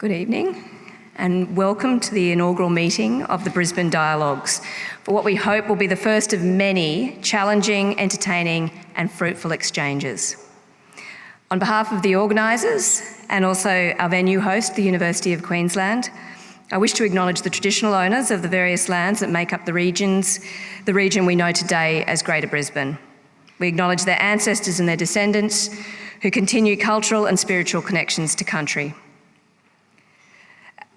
Good evening and welcome to the inaugural meeting of the Brisbane Dialogues for what we hope will be the first of many challenging, entertaining and fruitful exchanges. On behalf of the organisers and also our venue host, the University of Queensland, I wish to acknowledge the traditional owners of the various lands that make up the region we know today as Greater Brisbane. We acknowledge their ancestors and their descendants who continue cultural and spiritual connections to country.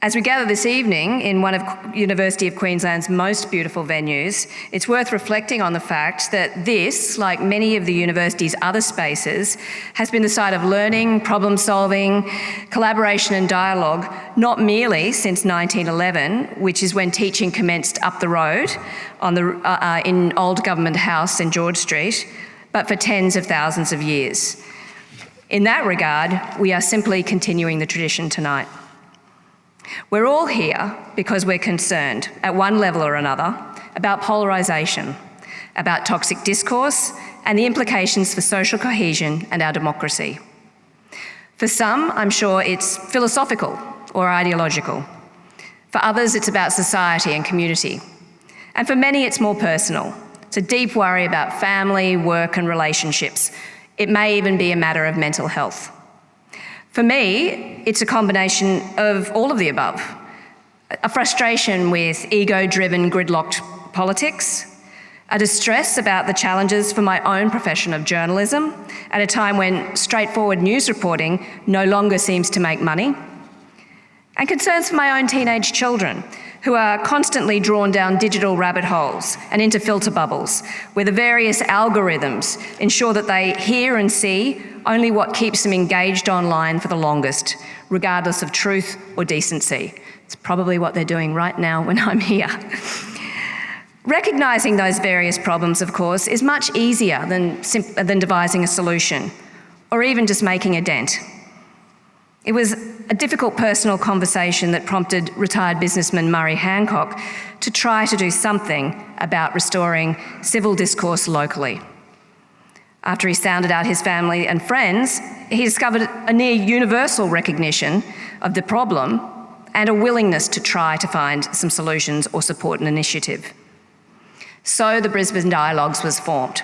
As we gather this evening in one of University of Queensland's most beautiful venues, it's worth reflecting on the fact that this, like many of the university's other spaces, has been the site of learning, problem solving, collaboration and dialogue, not merely since 1911, which is when teaching commenced up the road in Old Government House in George Street, but for tens of thousands of years. In that regard, we are simply continuing the tradition tonight. We're all here because we're concerned, at one level or another, about polarisation, about toxic discourse and the implications for social cohesion and our democracy. For some, I'm sure it's philosophical or ideological. For others, it's about society and community. And for many, it's more personal. It's a deep worry about family, work and relationships. It may even be a matter of mental health. For me, it's a combination of all of the above. A frustration with ego-driven, gridlocked politics, a distress about the challenges for my own profession of journalism at a time when straightforward news reporting no longer seems to make money, and concerns for my own teenage children who are constantly drawn down digital rabbit holes and into filter bubbles where the various algorithms ensure that they hear and see only what keeps them engaged online for the longest, regardless of truth or decency. It's probably what they're doing right now when I'm here. Recognising those various problems, of course, is much easier than devising a solution or even just making a dent. It was a difficult personal conversation that prompted retired businessman Murray Hancock to try to do something about restoring civil discourse locally. After he sounded out his family and friends, he discovered a near universal recognition of the problem and a willingness to try to find some solutions or support an initiative. So the Brisbane Dialogues was formed,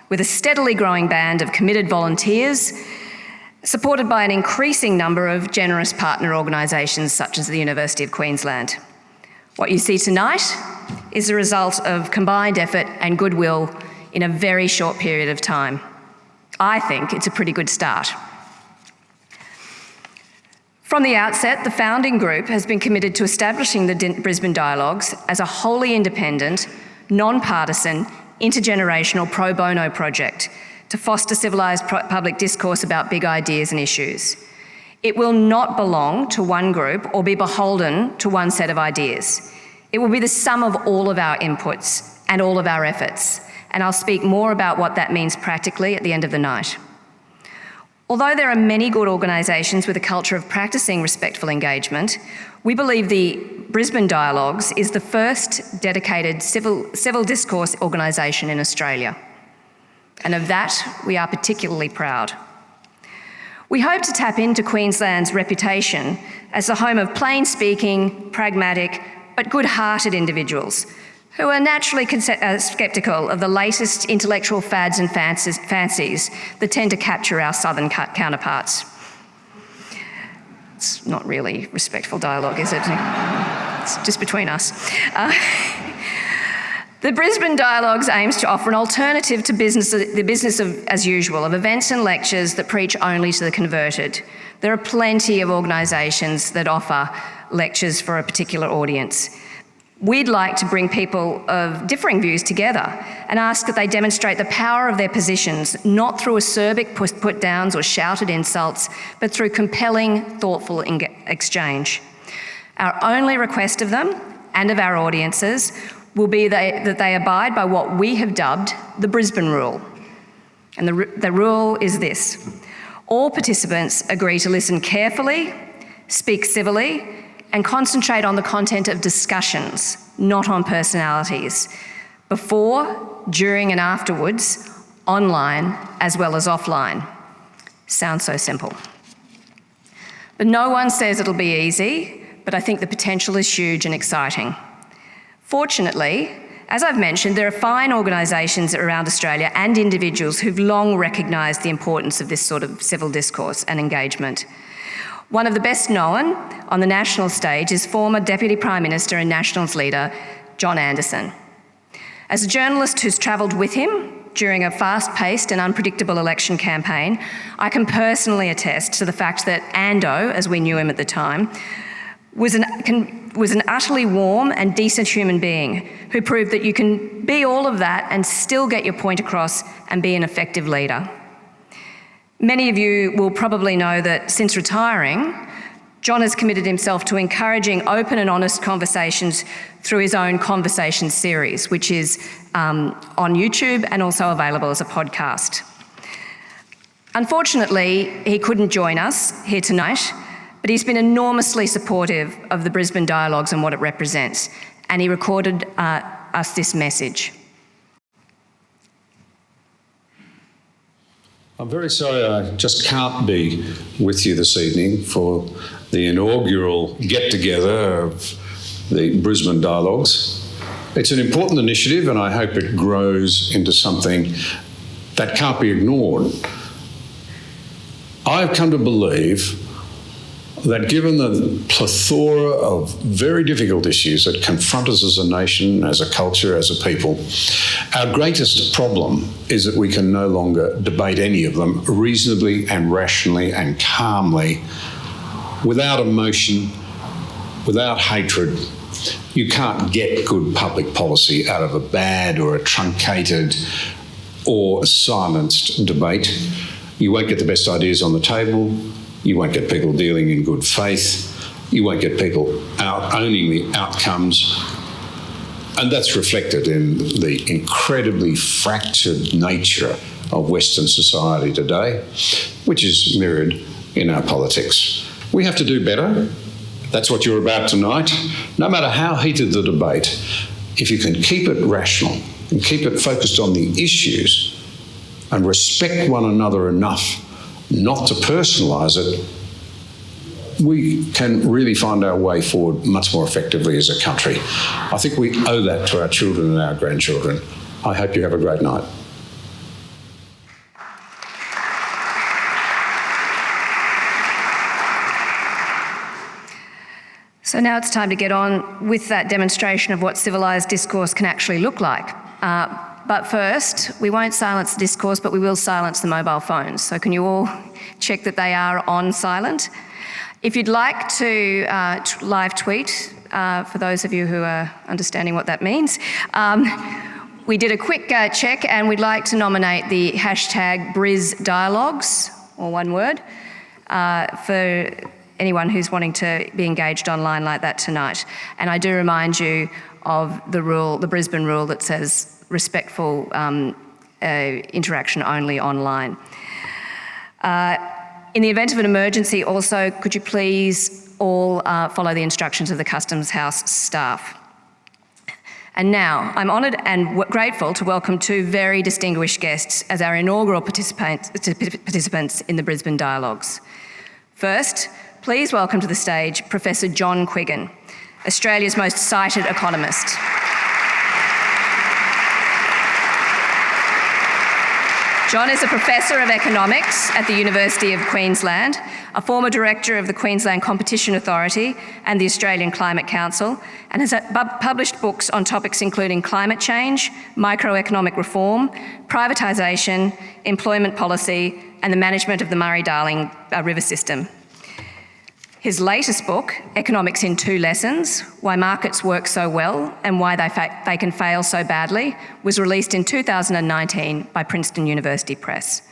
with a steadily growing band of committed volunteers, supported by an increasing number of generous partner organisations such as the University of Queensland. What you see tonight is the result of combined effort and goodwill in a very short period of time. I think it's a pretty good start. From the outset, the founding group has been committed to establishing the Brisbane Dialogues as a wholly independent, non-partisan, intergenerational pro bono project to foster civilised public discourse about big ideas and issues. It will not belong to one group or be beholden to one set of ideas. It will be the sum of all of our inputs and all of our efforts, and I'll speak more about what that means practically at the end of the night. Although there are many good organisations with a culture of practising respectful engagement, we believe the Brisbane Dialogues is the first dedicated civil discourse organisation in Australia. And of that, we are particularly proud. We hope to tap into Queensland's reputation as the home of plain-speaking, pragmatic, but good-hearted individuals who are naturally sceptical of the latest intellectual fads and fancies that tend to capture our southern counterparts. It's not really respectful dialogue, is it? It's just between us. The Brisbane Dialogues aims to offer an alternative to the business as usual of events and lectures that preach only to the converted. There are plenty of organisations that offer lectures for a particular audience. We'd like to bring people of differing views together and ask that they demonstrate the power of their positions, not through acerbic put-downs or shouted insults, but through compelling, thoughtful exchange. Our only request of them and of our audiences will be that they abide by what we have dubbed the Brisbane Rule. And the rule is this: all participants agree to listen carefully, speak civilly, and concentrate on the content of discussions, not on personalities, before, during and afterwards, online as well as offline. Sounds so simple. But no one says it'll be easy, but I think the potential is huge and exciting. Fortunately, as I've mentioned, there are fine organisations around Australia and individuals who've long recognised the importance of this sort of civil discourse and engagement. One of the best known on the national stage is former Deputy Prime Minister and Nationals leader, John Anderson. As a journalist who's travelled with him during a fast-paced and unpredictable election campaign, I can personally attest to the fact that Ando, as we knew him at the time, was an utterly warm and decent human being who proved that you can be all of that and still get your point across and be an effective leader. Many of you will probably know that since retiring, John has committed himself to encouraging open and honest conversations through his own Conversation series, which is on YouTube and also available as a podcast. Unfortunately, he couldn't join us here tonight, but he's been enormously supportive of the Brisbane Dialogues and what it represents, and he recorded us this message. I'm very sorry I just can't be with you this evening for the inaugural get-together of the Brisbane Dialogues. It's an important initiative and I hope it grows into something that can't be ignored. I've come to believe that given the plethora of very difficult issues that confront us as a nation, as a culture, as a people, our greatest problem is that we can no longer debate any of them reasonably and rationally and calmly, without emotion, without hatred. You can't get good public policy out of a bad or a truncated or silenced debate. You won't get the best ideas on the table. You won't get people dealing in good faith. You won't get people owning the outcomes. And that's reflected in the incredibly fractured nature of Western society today, which is mirrored in our politics. We have to do better. That's what you're about tonight. No matter how heated the debate, if you can keep it rational and keep it focused on the issues and respect one another enough not to personalise it, we can really find our way forward much more effectively as a country. I think we owe that to our children and our grandchildren. I hope you have a great night. So now it's time to get on with that demonstration of what civilised discourse can actually look like. But first, we won't silence the discourse, but we will silence the mobile phones. So can you all check that they are on silent? If you'd like to live tweet, for those of you who are understanding what that means, we did a quick check and we'd like to nominate the hashtag #BrisDialogues, or one word, for anyone who's wanting to be engaged online like that tonight. And I do remind you of the rule, the Brisbane rule that says respectful interaction only online. In the event of an emergency also, could you please all follow the instructions of the Customs House staff. And now, I'm honoured and grateful to welcome two very distinguished guests as our inaugural participants in the Brisbane Dialogues. First, please welcome to the stage Professor John Quiggin, Australia's most cited economist. John is a Professor of Economics at the University of Queensland, a former Director of the Queensland Competition Authority and the Australian Climate Council, and has published books on topics including climate change, microeconomic reform, privatisation, employment policy, and the management of the Murray-Darling River System. His latest book, Economics in 2 Lessons, Why Markets Work So Well and Why They Can Fail So Badly, was released in 2019 by Princeton University Press.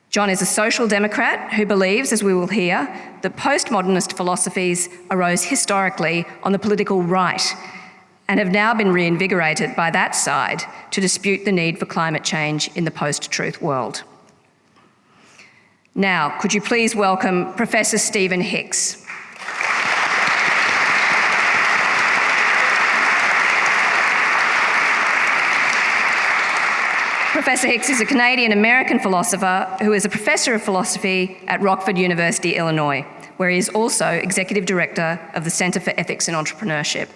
John is a social democrat who believes, as we will hear, that postmodernist philosophies arose historically on the political right and have now been reinvigorated by that side to dispute the need for climate change in the post-truth world. Now, could you please welcome Professor Stephen Hicks. Professor Hicks is a Canadian-American philosopher who is a Professor of Philosophy at Rockford University, Illinois, where he is also Executive Director of the Centre for Ethics and Entrepreneurship.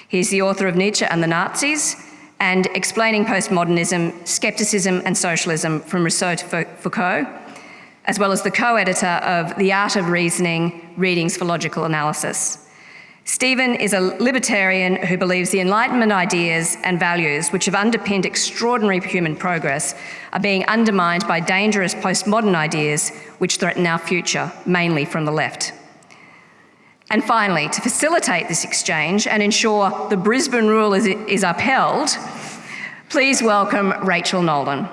He is the author of Nietzsche and the Nazis and Explaining Postmodernism, Scepticism and Socialism from Rousseau to Foucault, as well as the co-editor of The Art of Reasoning, Readings for Logical Analysis. Stephen is a libertarian who believes the Enlightenment ideas and values which have underpinned extraordinary human progress are being undermined by dangerous postmodern ideas which threaten our future, mainly from the left. And finally, to facilitate this exchange and ensure the Brisbane rule is upheld, please welcome Rachel Nolan.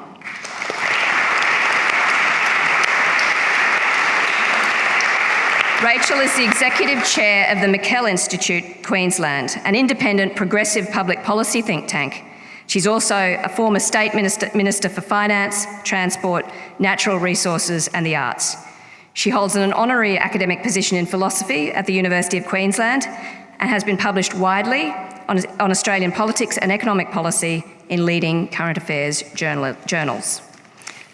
Rachel is the Executive Chair of the McKell Institute, Queensland, an independent progressive public policy think tank. She's also a former State Minister for Finance, Transport, Natural Resources and the Arts. She holds an honorary academic position in philosophy at the University of Queensland and has been published widely on Australian politics and economic policy in leading current affairs journals.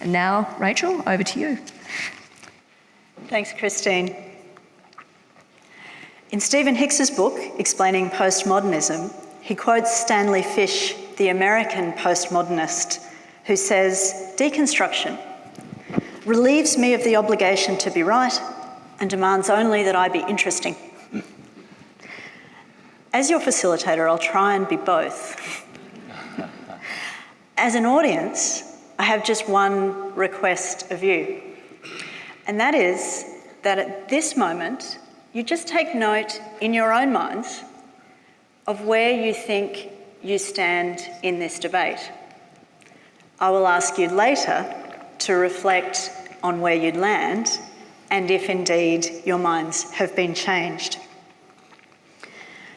And now, Rachel, over to you. Thanks, Christine. In Stephen Hicks's book, Explaining Postmodernism, he quotes Stanley Fish, the American postmodernist, who says, "Deconstruction relieves me of the obligation to be right and demands only that I be interesting." As your facilitator, I'll try and be both. As an audience, I have just one request of you, and that is that at this moment, you just take note in your own minds of where you think you stand in this debate. I will ask you later to reflect on where you'd land and if indeed your minds have been changed.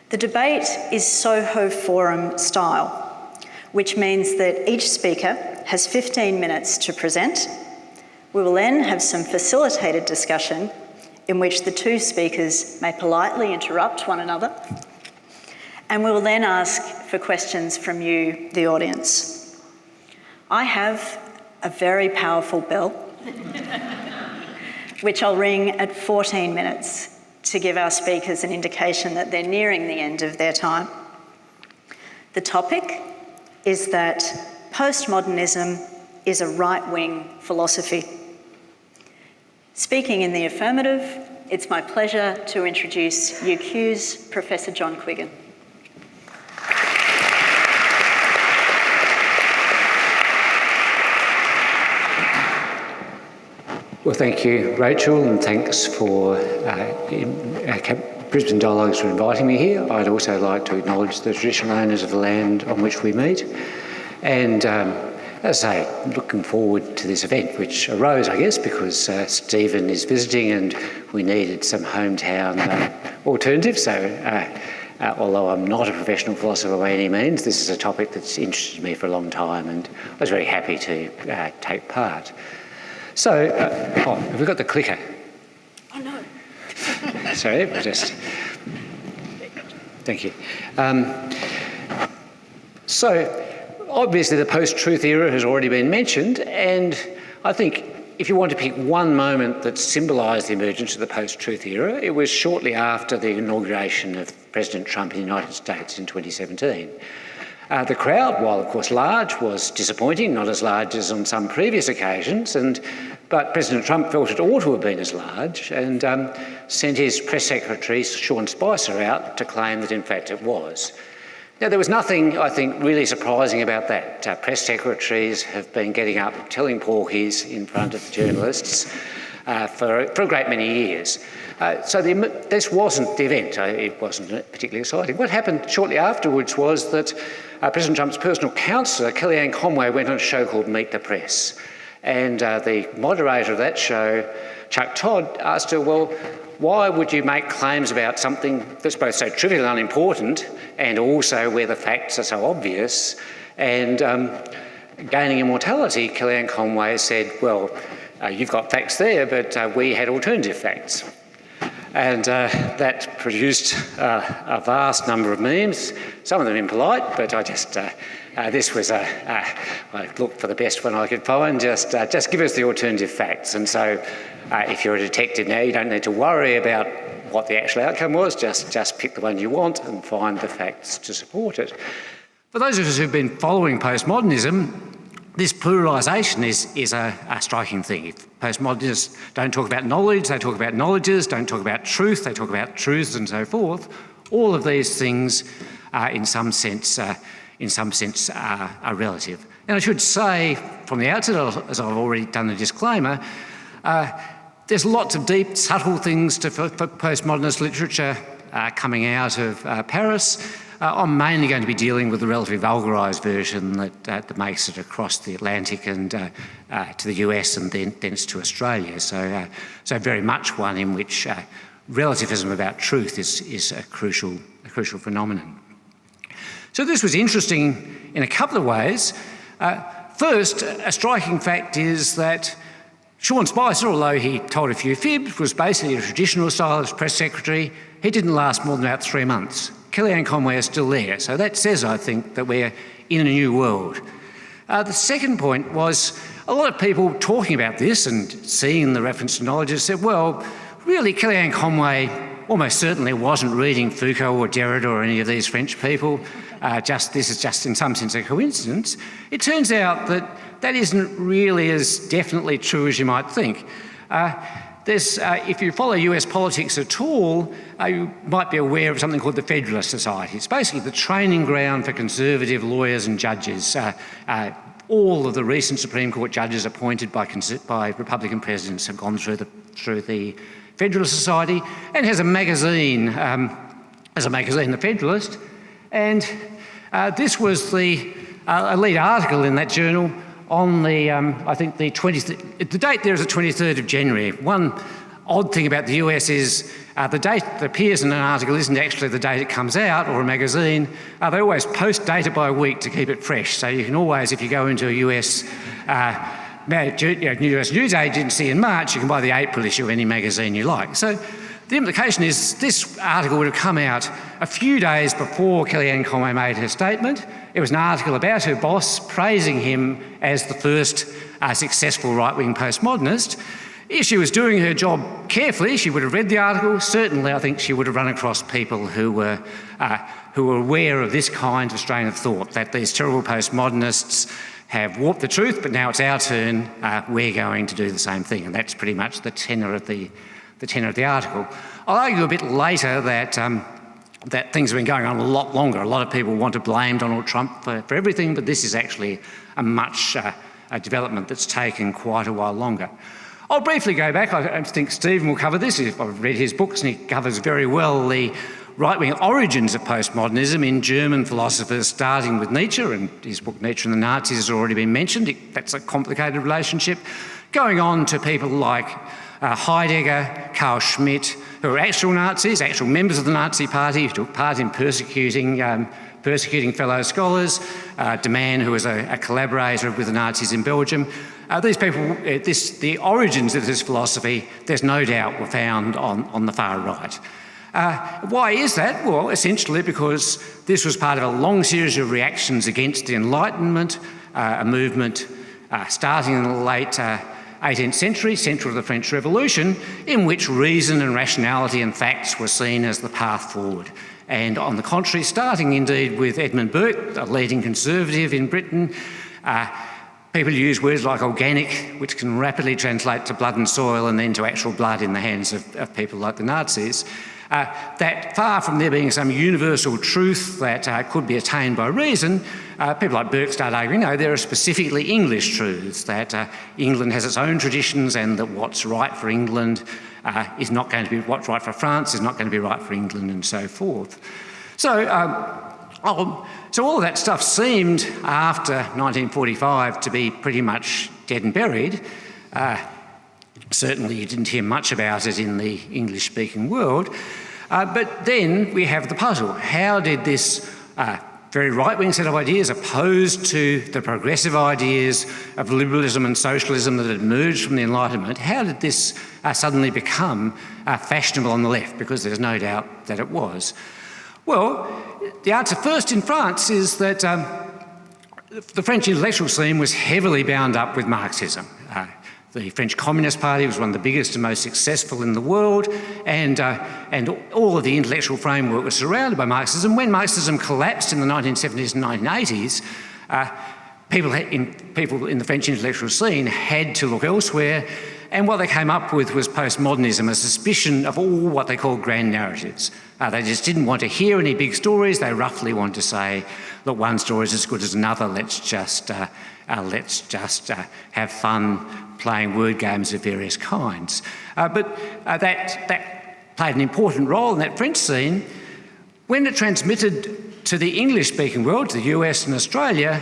The debate is Soho Forum style, which means that each speaker has 15 minutes to present. We will then have some facilitated discussion in which the two speakers may politely interrupt one another, and we will then ask for questions from you, the audience. I have a very powerful bell, which I'll ring at 14 minutes to give our speakers an indication that they're nearing the end of their time. The topic is that postmodernism is a right-wing philosophy. Speaking in the affirmative, it's my pleasure to introduce UQ's Professor John Quiggin. Well, thank you, Rachel, and thanks for Brisbane Dialogues for inviting me here. I'd also like to acknowledge the traditional owners of the land on which we meet. And as I say, looking forward to this event, which arose, I guess, because Stephen is visiting and we needed some hometown alternative. So, although I'm not a professional philosopher by any means, this is a topic that's interested me for a long time, and I was very happy to take part. So, have we got the clicker? Oh, no. Sorry, just... Thank you. So, obviously, the post-truth era has already been mentioned, and I think if you want to pick one moment that symbolised the emergence of the post-truth era, it was shortly after the inauguration of President Trump in the United States in 2017. The crowd, while of course large, was disappointing, not as large as on some previous occasions, but President Trump felt it ought to have been as large and sent his press secretary, Sean Spicer, out to claim that in fact it was. Now, there was nothing, I think, really surprising about that. Press secretaries have been getting up, telling porkies in front of the journalists for a great many years. So this wasn't the event. It wasn't particularly exciting. What happened shortly afterwards was that President Trump's personal counsellor, Kellyanne Conway, went on a show called Meet the Press. And the moderator of that show, Chuck Todd, asked her, well, why would you make claims about something that's both so trivial and unimportant and also where the facts are so obvious? And gaining immortality, Kellyanne Conway said, well, you've got facts there, but we had alternative facts. And that produced a vast number of memes, some of them impolite, but I just, this was I looked for the best one I could find, just give us the alternative facts. And so If you're a detective now, you don't need to worry about what the actual outcome was, just pick the one you want and find the facts to support it. For those of us who've been following postmodernism, this pluralisation is a striking thing. If postmodernists don't talk about knowledge, they talk about knowledges, don't talk about truth, they talk about truths and so forth. All of these things, in some sense, are relative. And I should say from the outset, as I've already done the disclaimer, there's lots of deep, subtle things for postmodernist literature coming out of Paris. I'm mainly going to be dealing with the relatively vulgarised version that makes it across the Atlantic and to the US and thence to Australia. So very much one in which relativism about truth is a crucial phenomenon. So this was interesting in a couple of ways. First, a striking fact is that Sean Spicer, although he told a few fibs, was basically a traditional stylist press secretary. He didn't last more than about 3 months. Kellyanne Conway is still there. So that says, I think, that we're in a new world. The second point was a lot of people talking about this and seeing the reference to knowledge said, well, really, Kellyanne Conway almost certainly wasn't reading Foucault or Derrida or any of these French people. This is just in some sense a coincidence. It turns out that isn't really as definitely true as you might think. If you follow US politics at all, you might be aware of something called the Federalist Society. It's basically the training ground for conservative lawyers and judges. All of the recent Supreme Court judges appointed by Republican presidents have gone through the Federalist Society, and has a magazine, the Federalist. And this was the lead article in that journal on the, I think the 20th, the date there is the 23rd of January. One odd thing about the US is the date that appears in an article isn't actually the date it comes out, or a magazine. They always post data by week to keep it fresh. So you can always, if you go into a US news agency in March, you can buy the April issue of any magazine you like. So the implication is this article would have come out a few days before Kellyanne Conway made her statement. It was an article about her boss, praising him as the first successful right-wing postmodernist. If she was doing her job carefully, she would have read the article. Certainly, I think she would have run across people who were aware of this kind of strain of thought, that these terrible postmodernists have warped the truth, but now it's our turn. We're going to do the same thing, and that's pretty much the tenor of the article. I'll argue a bit later that things have been going on a lot longer. A lot of people want to blame Donald Trump for everything, but this is actually a development that's taken quite a while longer. I'll briefly go back. I think Stephen will cover this. I've read his books, and he covers very well the right-wing origins of postmodernism in German philosophers, starting with Nietzsche, and his book Nietzsche and the Nazis has already been mentioned. That's a complicated relationship. Going on to people like Heidegger, Carl Schmitt, who are actual Nazis, actual members of the Nazi Party, who took part in persecuting fellow scholars, De Man, who was a collaborator with the Nazis in Belgium. These people, the origins of this philosophy, there's no doubt, were found on the far right. Why is that? Well, essentially because this was part of a long series of reactions against the Enlightenment, a movement starting in the late 18th century, central to the French Revolution, in which reason and rationality and facts were seen as the path forward. And on the contrary, starting indeed with Edmund Burke, a leading conservative in Britain, people use words like organic, which can rapidly translate to blood and soil and then to actual blood in the hands of people like the Nazis. That far from there being some universal truth that could be attained by reason, people like Burke start arguing, no, there are specifically English truths, that England has its own traditions and that what's right for England is not going to be what's right for France, is not going to be right for England, and so forth. So all of that stuff seemed, after 1945, to be pretty much dead and buried. Certainly you didn't hear much about it in the English-speaking world. But then we have the puzzle. How did this very right-wing set of ideas, opposed to the progressive ideas of liberalism and socialism that had emerged from the Enlightenment, how did this suddenly become fashionable on the left? Because there's no doubt that it was. Well, the answer first in France is that the French intellectual scene was heavily bound up with Marxism. The French Communist Party was one of the biggest and most successful in the world, and all of the intellectual framework was surrounded by Marxism. When Marxism collapsed in the 1970s and 1980s, people in the French intellectual scene had to look elsewhere, and what they came up with was postmodernism, a suspicion of all what they called grand narratives. They just didn't want to hear any big stories. They roughly wanted to say, look, one story is as good as another, let's just have fun playing word games of various kinds. But that played an important role in that French scene. When it transmitted to the English-speaking world, to the US and Australia,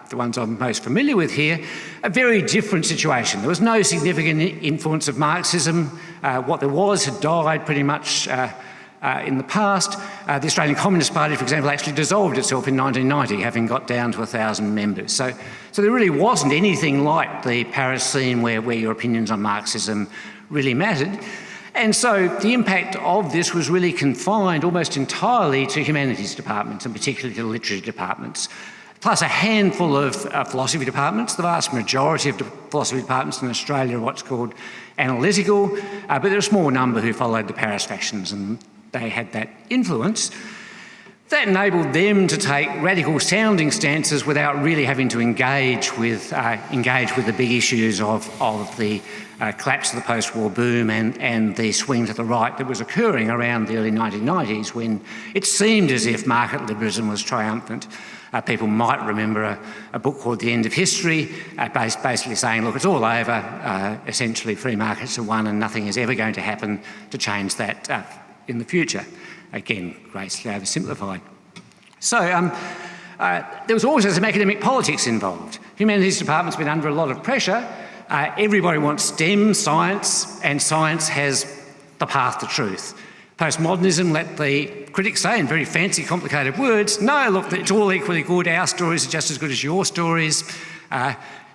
the ones I'm most familiar with here, a very different situation. There was no significant influence of Marxism. What there was had died pretty much in the past. The Australian Communist Party, for example, actually dissolved itself in 1990, having got down to 1,000 members. So there really wasn't anything like the Paris scene where your opinions on Marxism really mattered. And so the impact of this was really confined almost entirely to humanities departments, and particularly to literature departments, plus a handful of philosophy departments. The vast majority of the philosophy departments in Australia are what's called analytical, but there are a small number who followed the Paris fashions, and they had that influence. That enabled them to take radical sounding stances without really having to engage with the big issues of the collapse of the post-war boom and the swing to the right that was occurring around the early 1990s, when it seemed as if market liberalism was triumphant. People might remember a book called The End of History, basically saying, look, it's all over, essentially free markets are won and nothing is ever going to happen to change that in the future. Again, greatly oversimplified. So there was also some academic politics involved. Humanities department's been under a lot of pressure. Everybody wants STEM, science, and science has the path to truth. Postmodernism let the critics say in very fancy, complicated words, no, look, it's all equally good. Our stories are just as good as your stories.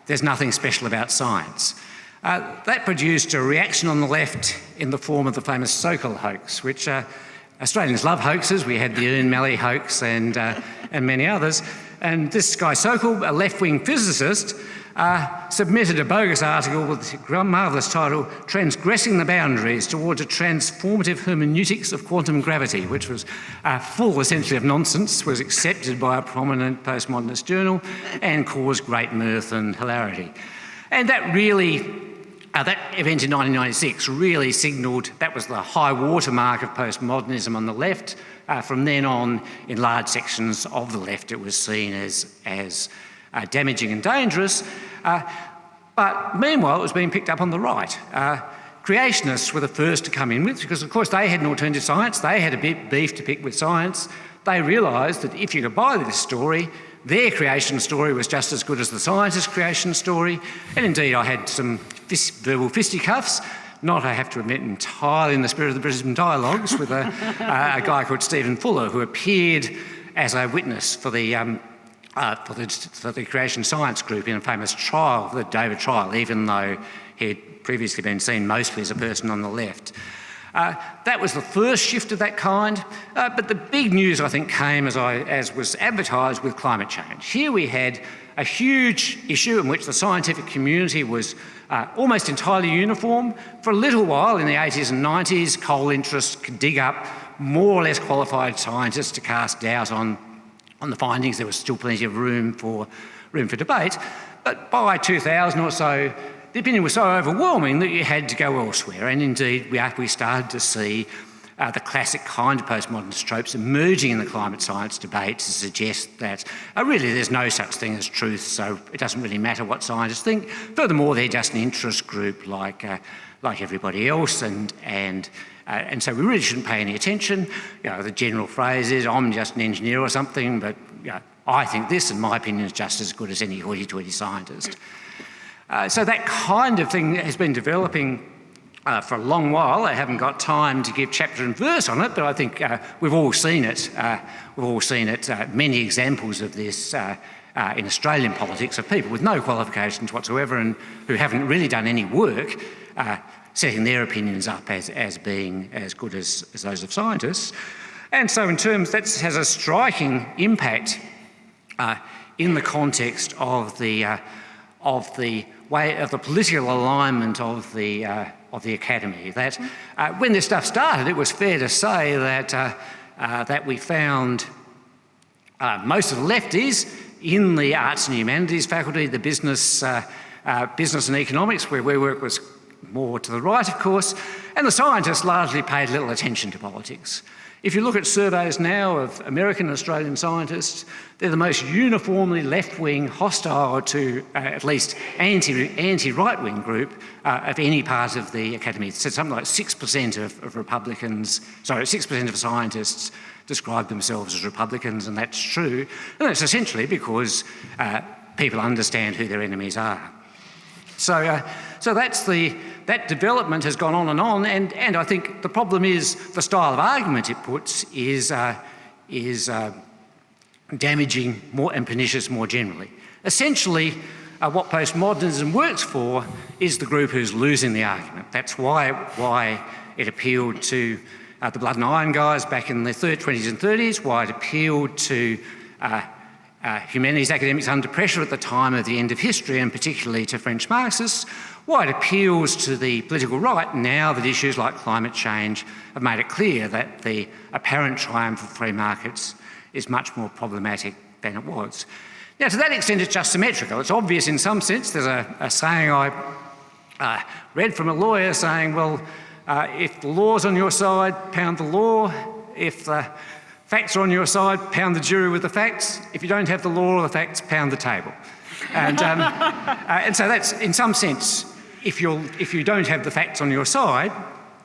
There's nothing special about science. That produced a reaction on the left in the form of the famous Sokal hoax, which Australians love hoaxes. We had the Ern Malley hoax and many others. And this guy Sokal, a left-wing physicist, submitted a bogus article with the marvellous title, Transgressing the Boundaries Towards a Transformative Hermeneutics of Quantum Gravity, which was full essentially of nonsense, was accepted by a prominent postmodernist journal and caused great mirth and hilarity. And that really... that event in 1996 really signalled that was the high watermark of postmodernism on the left. From then on, in large sections of the left, it was seen as damaging and dangerous. But meanwhile, it was being picked up on the right. Creationists were the first to come in with, because of course they had an alternative science. They had a bit beef to pick with science. They realised that if you could buy this story, their creation story was just as good as the scientist's creation story. And indeed, I had some verbal fisticuffs, not, I have to admit, entirely in the spirit of the Brisbane Dialogues, with a guy called Stephen Fuller, who appeared as a witness for the creation science group in a famous trial, the Dover trial, even though he had previously been seen mostly as a person on the left. That was the first shift of that kind, but the big news, I think, came as was advertised with climate change. Here we had a huge issue in which the scientific community was almost entirely uniform. For a little while in the 80s and 90s, coal interests could dig up more or less qualified scientists to cast doubt on the findings. There was still plenty of room for debate, but by 2000 or so, the opinion was so overwhelming that you had to go elsewhere, and indeed we started to see the classic kind of postmodernist tropes emerging in the climate science debate to suggest that really there's no such thing as truth, so it doesn't really matter what scientists think. Furthermore, they're just an interest group like everybody else, and so we really shouldn't pay any attention. The general phrase is, I'm just an engineer or something, but I think this, and my opinion is just as good as any hoity-toity scientist. So that kind of thing has been developing for a long while. I haven't got time to give chapter and verse on it, but I think we've all seen it. Many examples of this in Australian politics of people with no qualifications whatsoever and who haven't really done any work setting their opinions up as being as good as those of scientists. And so in terms, that has a striking impact in the context of the of the way of the political alignment of the academy. That when this stuff started, it was fair to say that we found most of the lefties in the arts and humanities faculty, the business and economics, where work was more to the right, of course, and the scientists largely paid little attention to politics. If you look at surveys now of American and Australian scientists, they're the most uniformly left-wing, hostile to at least anti-right-wing group of any part of the academy. So something like 6% of Republicans, 6% of scientists describe themselves as Republicans, and that's true. And that's essentially because people understand who their enemies are. So that development has gone on, and I think the problem is the style of argument it puts is damaging more and pernicious more generally. Essentially, what postmodernism works for is the group who's losing the argument. That's why it appealed to the blood and iron guys back in the 20s and 30s, why it appealed to humanities academics under pressure at the time of the end of history, and particularly to French Marxists, why it appeals to the political right now that issues like climate change have made it clear that the apparent triumph of free markets is much more problematic than it was. Now, to that extent, it's just symmetrical. It's obvious in some sense. There's a saying I read from a lawyer saying, well, if the law's on your side, pound the law. If the facts are on your side, pound the jury with the facts. If you don't have the law or the facts, pound the table. And so that's, in some sense, if you don't have the facts on your side,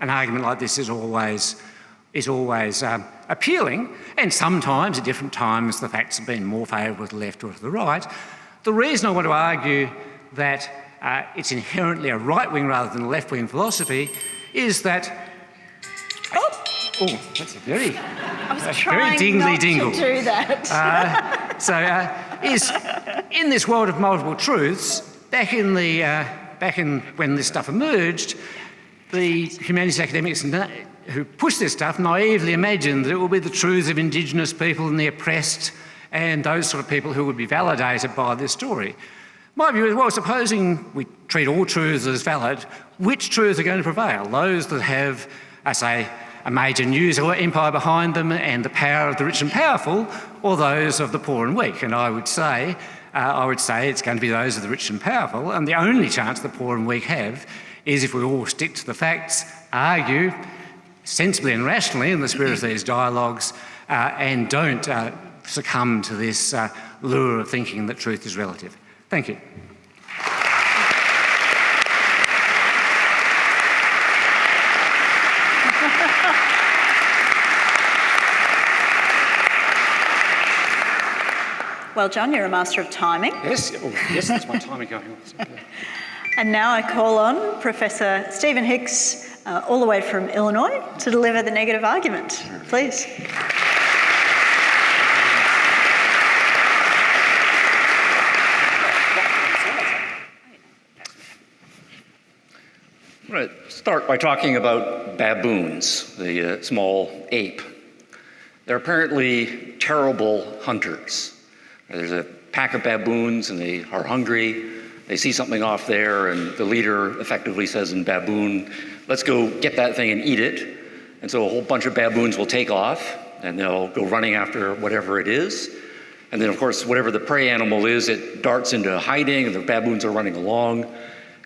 an argument like this is always appealing, and sometimes, at different times, the facts have been more favourable to the left or to the right. The reason I want to argue that it's inherently a right-wing rather than a left-wing philosophy is that... Oh, that's a very dingly dingle. To do that. Is in this world of multiple truths, back in when this stuff emerged, the humanities academics who pushed this stuff naively imagined that it would be the truths of Indigenous people and the oppressed and those sort of people who would be validated by this story. My view is, well, supposing we treat all truths as valid, which truths are going to prevail? Those that have, say, a major news empire behind them and the power of the rich and powerful, or those of the poor and weak? And I would say it's going to be those of the rich and powerful, and the only chance the poor and weak have is if we all stick to the facts, argue sensibly and rationally in the spirit of these dialogues, and don't succumb to this lure of thinking that truth is relative. Thank you. Well, John, you're a master of timing. Yes, that's my timing going on. And now I call on Professor Stephen Hicks, all the way from Illinois, to deliver the negative argument. Please. I'm going to start by talking about baboons, the small ape. They're apparently terrible hunters. There's a pack of baboons and they are hungry. They see something off there and the leader effectively says in baboon, let's go get that thing and eat it. And so a whole bunch of baboons will take off and they'll go running after whatever it is. And then of course, whatever the prey animal is, it darts into hiding and the baboons are running along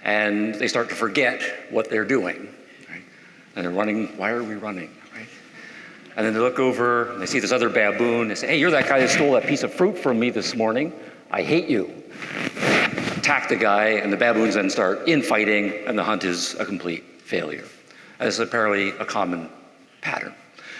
and they start to forget what they're doing. Right? And they're running, why are we running? And then they look over and they see this other baboon. They say, hey, you're that guy that stole that piece of fruit from me this morning. I hate you. Attack the guy, and the baboons then start infighting, and the hunt is a complete failure. And this is apparently a common pattern.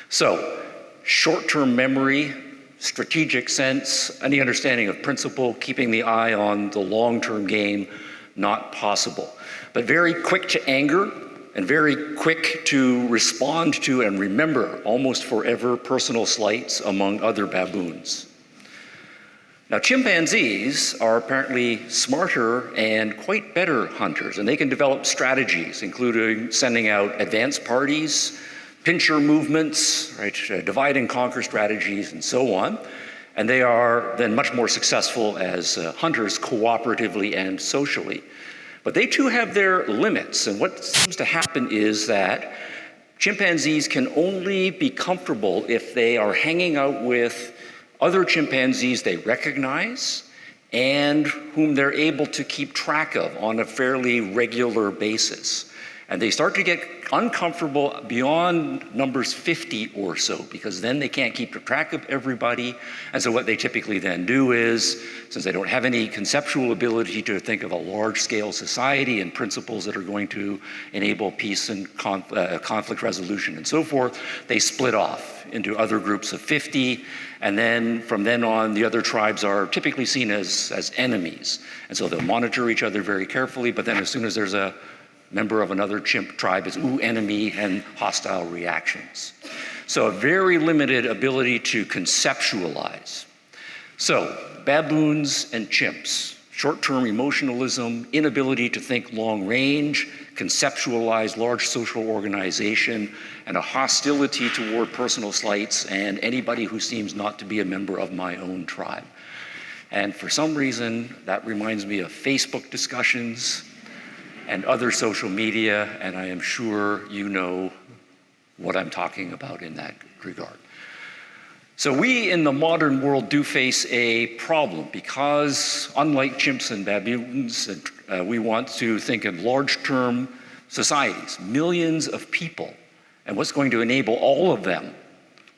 So, short-term memory, strategic sense, any understanding of principle, keeping the eye on the long-term game, not possible. But very quick to anger, and very quick to respond to and remember almost forever personal slights among other baboons. Now, chimpanzees are apparently smarter and quite better hunters, and they can develop strategies, including sending out advance parties, pincher movements, right, divide and conquer strategies, and so on. And they are then much more successful as hunters cooperatively and socially. But they too have their limits. And what seems to happen is that chimpanzees can only be comfortable if they are hanging out with other chimpanzees they recognize and whom they're able to keep track of on a fairly regular basis. And they start to get uncomfortable beyond numbers 50 or so, because then they can't keep track of everybody. And so what they typically then do is, since they don't have any conceptual ability to think of a large-scale society and principles that are going to enable peace and conflict resolution and so forth, they split off into other groups of 50. And then from then on, the other tribes are typically seen as enemies. And so they'll monitor each other very carefully, but then as soon as there's a member of another chimp tribe, it's enemy and hostile reactions. So a very limited ability to conceptualize. So baboons and chimps, short-term emotionalism, inability to think long range, conceptualize large social organization, and a hostility toward personal slights and anybody who seems not to be a member of my own tribe. And for some reason, that reminds me of Facebook discussions and other social media, and I am sure you know what I'm talking about in that regard. So we in the modern world do face a problem because, unlike chimps and baboons, we want to think in large-term societies, millions of people, and what's going to enable all of them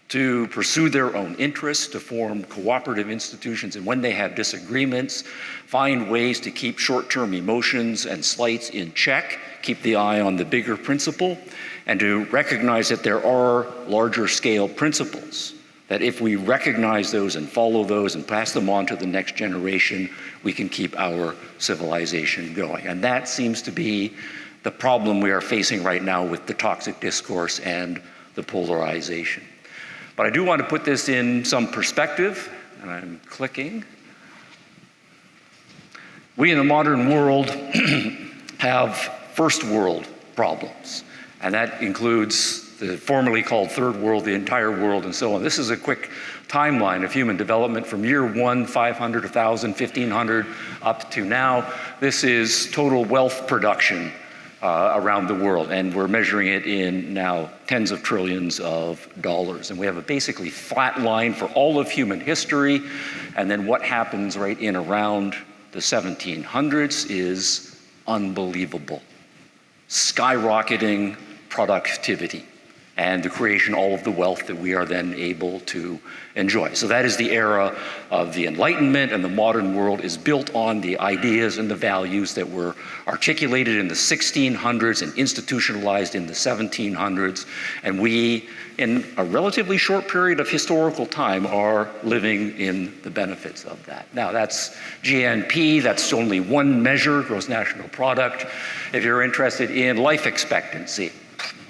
to pursue their own interests, to form cooperative institutions, and when they have disagreements, find ways to keep short-term emotions and slights in check, keep the eye on the bigger principle, and to recognize that there are larger scale principles, that if we recognize those and follow those and pass them on to the next generation, we can keep our civilization going. And that seems to be the problem we are facing right now with the toxic discourse and the polarization. But I do want to put this in some perspective, and I'm clicking. We in the modern world have first world problems, and that includes the formerly called third world, the entire world, and so on. This is a quick timeline of human development from year 1, 500, 1,000, 1,500, up to now. This is total wealth production around the world, and we're measuring it in now tens of trillions of dollars. And we have a basically flat line for all of human history, and then what happens right in around the 1700s is unbelievable. Skyrocketing productivity and the creation of all of the wealth that we are then able to enjoy. So that is the era of the Enlightenment, and the modern world is built on the ideas and the values that were articulated in the 1600s and institutionalized in the 1700s. And we, in a relatively short period of historical time, are living in the benefits of that. Now that's GNP, that's only one measure, gross national product. If you're interested in life expectancy,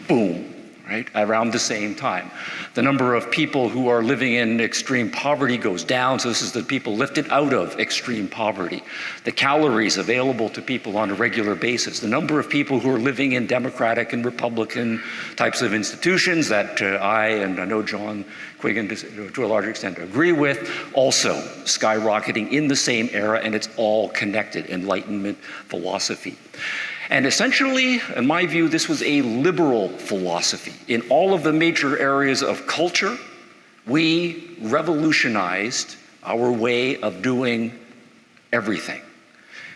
boom. Right? Around the same time. The number of people who are living in extreme poverty goes down, so this is the people lifted out of extreme poverty. The calories available to people on a regular basis. The number of people who are living in democratic and republican types of institutions that I know John Quiggin to a large extent agree with, also skyrocketing in the same era, and it's all connected, Enlightenment philosophy. And essentially, in my view, this was a liberal philosophy. In all of the major areas of culture, we revolutionized our way of doing everything.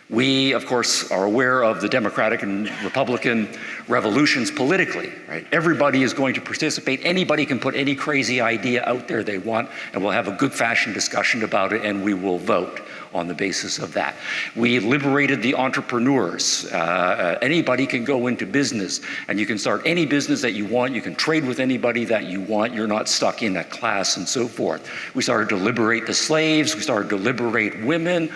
We, of course, are aware of the Democratic and Republican revolutions politically, right? Everybody is going to participate. Anybody can put any crazy idea out there they want, and we'll have a good fashion discussion about it, and we will vote on the basis of that. We liberated the entrepreneurs. Anybody can go into business, and you can start any business that you want. You can trade with anybody that you want. You're not stuck in a class and so forth. We started to liberate the slaves. We started to liberate women.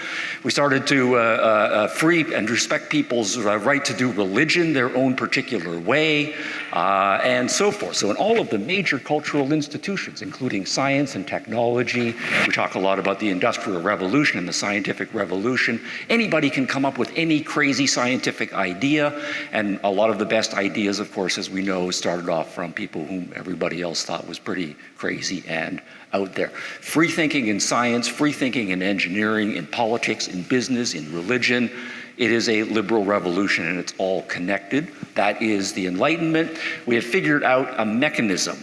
We started to free and respect people's right to do religion their own particular way. and so forth. So in all of the major cultural institutions, including science and technology, we talk a lot about the Industrial Revolution and the Scientific Revolution. Anybody can come up with any crazy scientific idea, and a lot of the best ideas, of course, as we know, started off from people whom everybody else thought was pretty crazy and out there. Free thinking in science, free thinking in engineering, in politics, in business, in religion. It is a liberal revolution, and it's all connected. That is the Enlightenment. We have figured out a mechanism.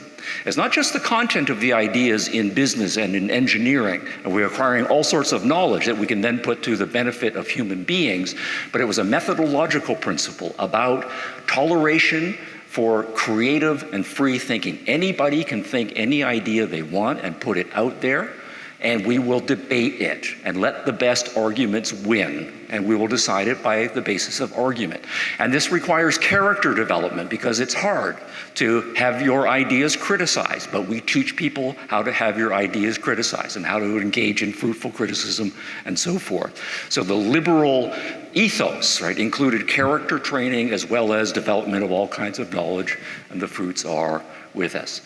It's not just the content of the ideas in business and in engineering, and we're acquiring all sorts of knowledge that we can then put to the benefit of human beings, but it was a methodological principle about toleration for creative and free thinking. Anybody can think any idea they want and put it out there, and we will debate it and let the best arguments win, and we will decide it by the basis of argument. And this requires character development because it's hard to have your ideas criticized, but we teach people how to have your ideas criticized and how to engage in fruitful criticism and so forth. So the liberal ethos, right, included character training as well as development of all kinds of knowledge, and the fruits are with us.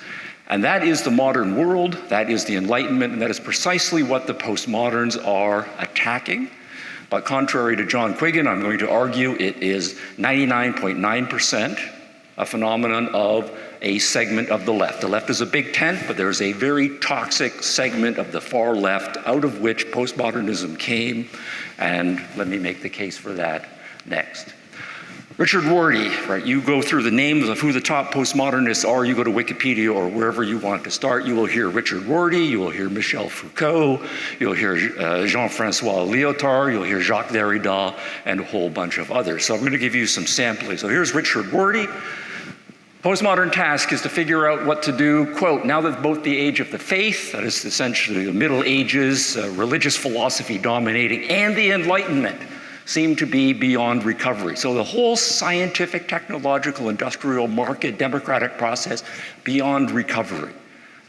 And that is the modern world, that is the Enlightenment, and that is precisely what the postmoderns are attacking. But contrary to John Quiggin, I'm going to argue it is 99.9% a phenomenon of a segment of the left. The left is a big tent, but there's a very toxic segment of the far left out of which postmodernism came, and let me make the case for that next. Richard Rorty, right? You go through the names of who the top postmodernists are, you go to Wikipedia or wherever you want to start, you will hear Richard Rorty, you will hear Michel Foucault, you'll hear Jean-François Lyotard, you'll hear Jacques Derrida, and a whole bunch of others. So I'm going to give you some sampling. So here's Richard Rorty. Postmodern task is to figure out what to do, quote, now that both the age of the faith, that is essentially the Middle Ages, religious philosophy dominating, and the Enlightenment seem to be beyond recovery. So the whole scientific, technological, industrial, market, democratic process, beyond recovery.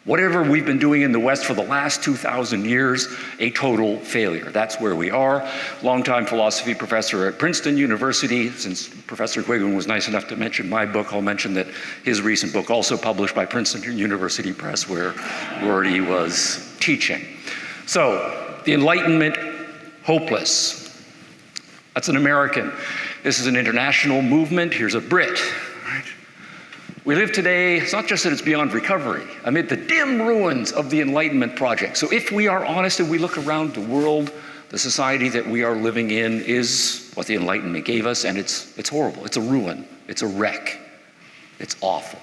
Whatever we've been doing in the West for the last 2,000 years, a total failure. That's where we are. Longtime philosophy professor at Princeton University. Since Professor Quiggin was nice enough to mention my book, I'll mention that his recent book, also published by Princeton University Press, where Rorty was teaching. So, the Enlightenment, hopeless. That's an American. This is an international movement. Here's a Brit. Right? We live today, it's not just that it's beyond recovery, amid the dim ruins of the Enlightenment project. So if we are honest and we look around the world, the society that we are living in is what the Enlightenment gave us, and it's horrible. It's a ruin. It's a wreck. It's awful.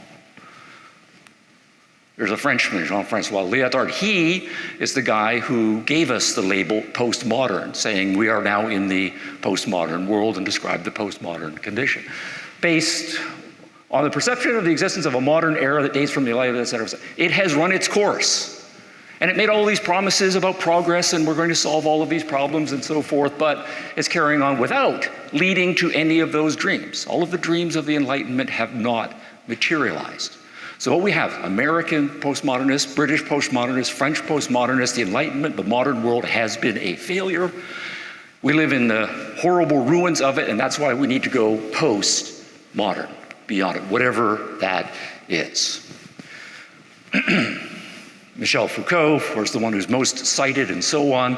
There's a Frenchman, Jean-François Lyotard. He is the guy who gave us the label postmodern, saying we are now in the postmodern world and described the postmodern condition, based on the perception of the existence of a modern era that dates from the Enlightenment, et cetera, et cetera. It has run its course. And it made all these promises about progress and we're going to solve all of these problems and so forth, but it's carrying on without leading to any of those dreams. All of the dreams of the Enlightenment have not materialized. So what we have, American postmodernists, British postmodernists, French postmodernists, the Enlightenment, the modern world has been a failure. We live in the horrible ruins of it, and that's why we need to go postmodern, beyond it, whatever that is. Michel Foucault, of course, the one who's most cited and so on.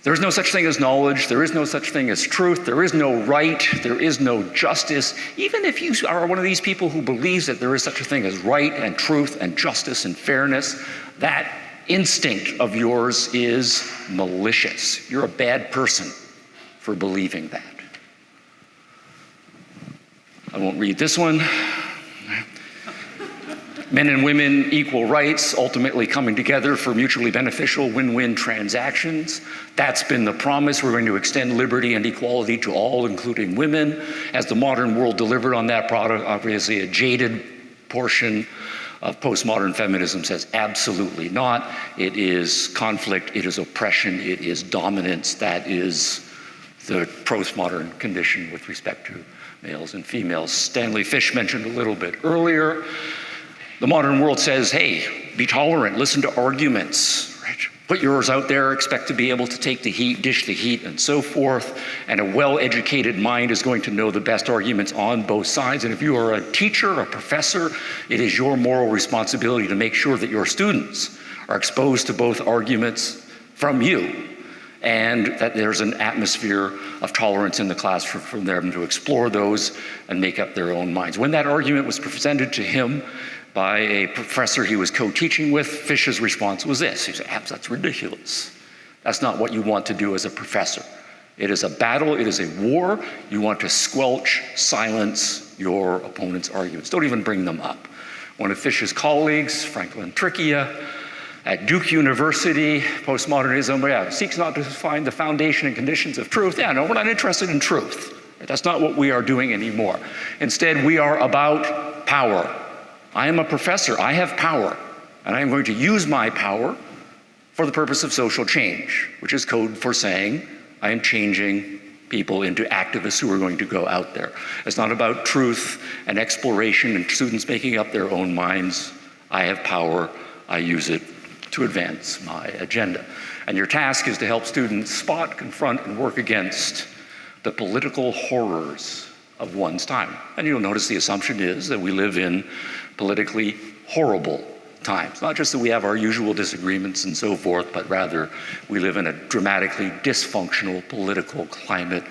There is no such thing as knowledge. There is no such thing as truth. There is no right. There is no justice. Even if you are one of these people who believes that there is such a thing as right and truth and justice and fairness, that instinct of yours is malicious. You're a bad person for believing that. I won't read this one. Men and women, equal rights, ultimately coming together for mutually beneficial win-win transactions. That's been the promise. We're going to extend liberty and equality to all, including women. As the modern world delivered on that product, obviously a jaded portion of postmodern feminism says absolutely not. It is conflict, it is oppression, it is dominance. That is the postmodern condition with respect to males and females. Stanley Fish mentioned a little bit earlier. The modern world says, hey, be tolerant, listen to arguments, right? put yours out there, expect to be able to take the heat, dish the heat, and so forth. And a well-educated mind is going to know the best arguments on both sides. And if you are a teacher, a professor, it is your moral responsibility to make sure that your students are exposed to both arguments from you, and that there's an atmosphere of tolerance in the class for them to explore those and make up their own minds. When that argument was presented to him by a professor he was co-teaching with, Fish's response was this. He said, "That's ridiculous. That's not what you want to do as a professor. It is a battle, it is a war. You want to squelch, silence your opponent's arguments. Don't even bring them up." One of Fish's colleagues, Franklin Tricchia, at Duke University, postmodernism, seeks not to find the foundation and conditions of truth. No, we're not interested in truth. That's not what we are doing anymore. Instead, we are about power. I am a professor, I have power, and I am going to use my power for the purpose of social change, which is code for saying I am changing people into activists who are going to go out there. It's not about truth and exploration and students making up their own minds. I have power, I use it to advance my agenda. And your task is to help students spot, confront, and work against the political horrors of one's time. And you'll notice the assumption is that we live in politically horrible times. Not just that we have our usual disagreements and so forth, but rather we live in a dramatically dysfunctional political climate.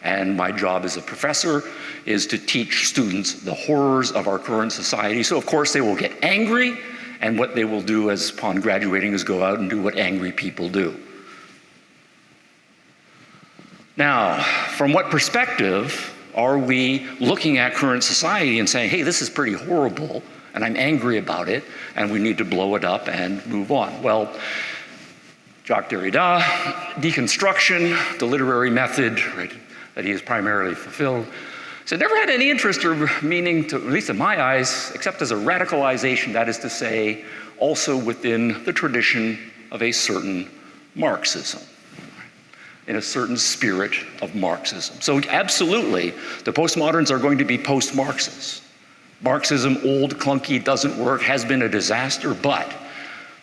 And my job as a professor is to teach students the horrors of our current society. So of course they will get angry, and what they will do as upon graduating is go out and do what angry people do. Now, from what perspective are we looking at current society and saying, hey, this is pretty horrible, and I'm angry about it, and we need to blow it up and move on? Well, Jacques Derrida, deconstruction, the literary method, right, that he has primarily fulfilled, said never had any interest or meaning, to, at least in my eyes, except as a radicalization, that is to say, also within the tradition of a certain Marxism, in a certain spirit of Marxism. So absolutely, the postmoderns are going to be post-Marxist. Marxism, old, clunky, doesn't work, has been a disaster, but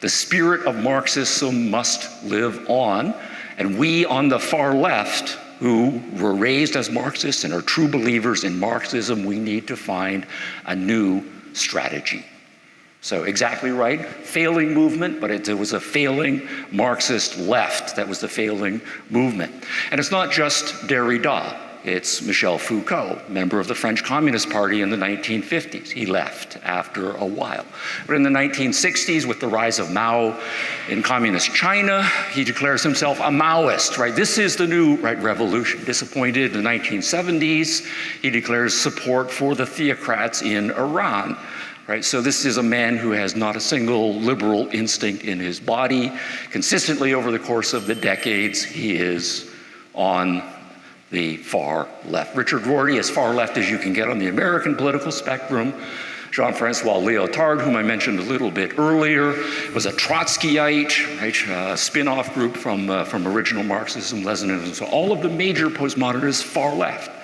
the spirit of Marxism must live on, and we on the far left, who were raised as Marxists and are true believers in Marxism, we need to find a new strategy. So exactly right, failing movement, but it was a failing Marxist left that was the failing movement. And it's not just Derrida, it's Michel Foucault, member of the French Communist Party in the 1950s. He left after a while. But in the 1960s, with the rise of Mao in communist China, he declares himself a Maoist, right? This is the new revolution. Disappointed in the 1970s, he declares support for the theocrats in Iran. Right, so this is a man who has not a single liberal instinct in his body. Consistently over the course of the decades, he is on the far left. Richard Rorty, as far left as you can get on the American political spectrum. Jean-Francois Lyotard, whom I mentioned a little bit earlier, was a Trotskyite, right, a spin-off group from original Marxism, Leninism. So all of the major postmodernists far left.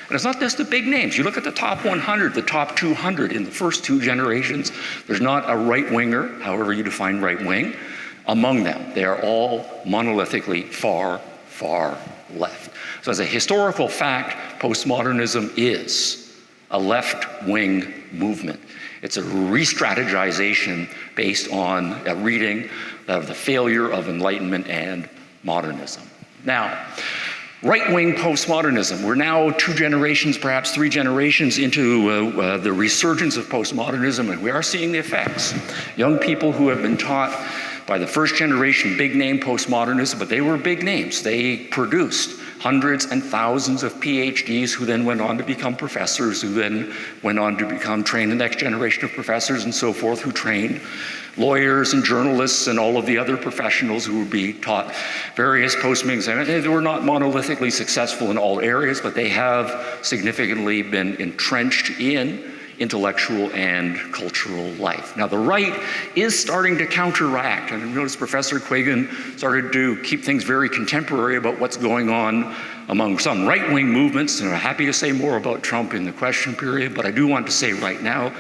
And it's not just the big names. You look at the top 100, the top 200 in the first two generations, there's not a right-winger, however you define right-wing, among them. They are all monolithically far, far left. So as a historical fact, postmodernism is a left-wing movement. It's a re-strategization based on a reading of the failure of Enlightenment and modernism. Now, right-wing postmodernism. We're now 2 generations, perhaps 3 generations into the resurgence of postmodernism, and we are seeing the effects. Young people who have been taught by the first generation big-name postmodernism, but they were big names. They produced hundreds and thousands of PhDs who then went on to become professors, who then went on to train the next generation of professors and so forth, who trained lawyers and journalists and all of the other professionals who would be taught various post-Marxism. They were not monolithically successful in all areas, but they have significantly been entrenched in intellectual and cultural life. Now the right is starting to counteract, and notice Professor Quiggin started to keep things very contemporary about what's going on among some right-wing movements, and I'm happy to say more about Trump in the question period, but I do want to say right now,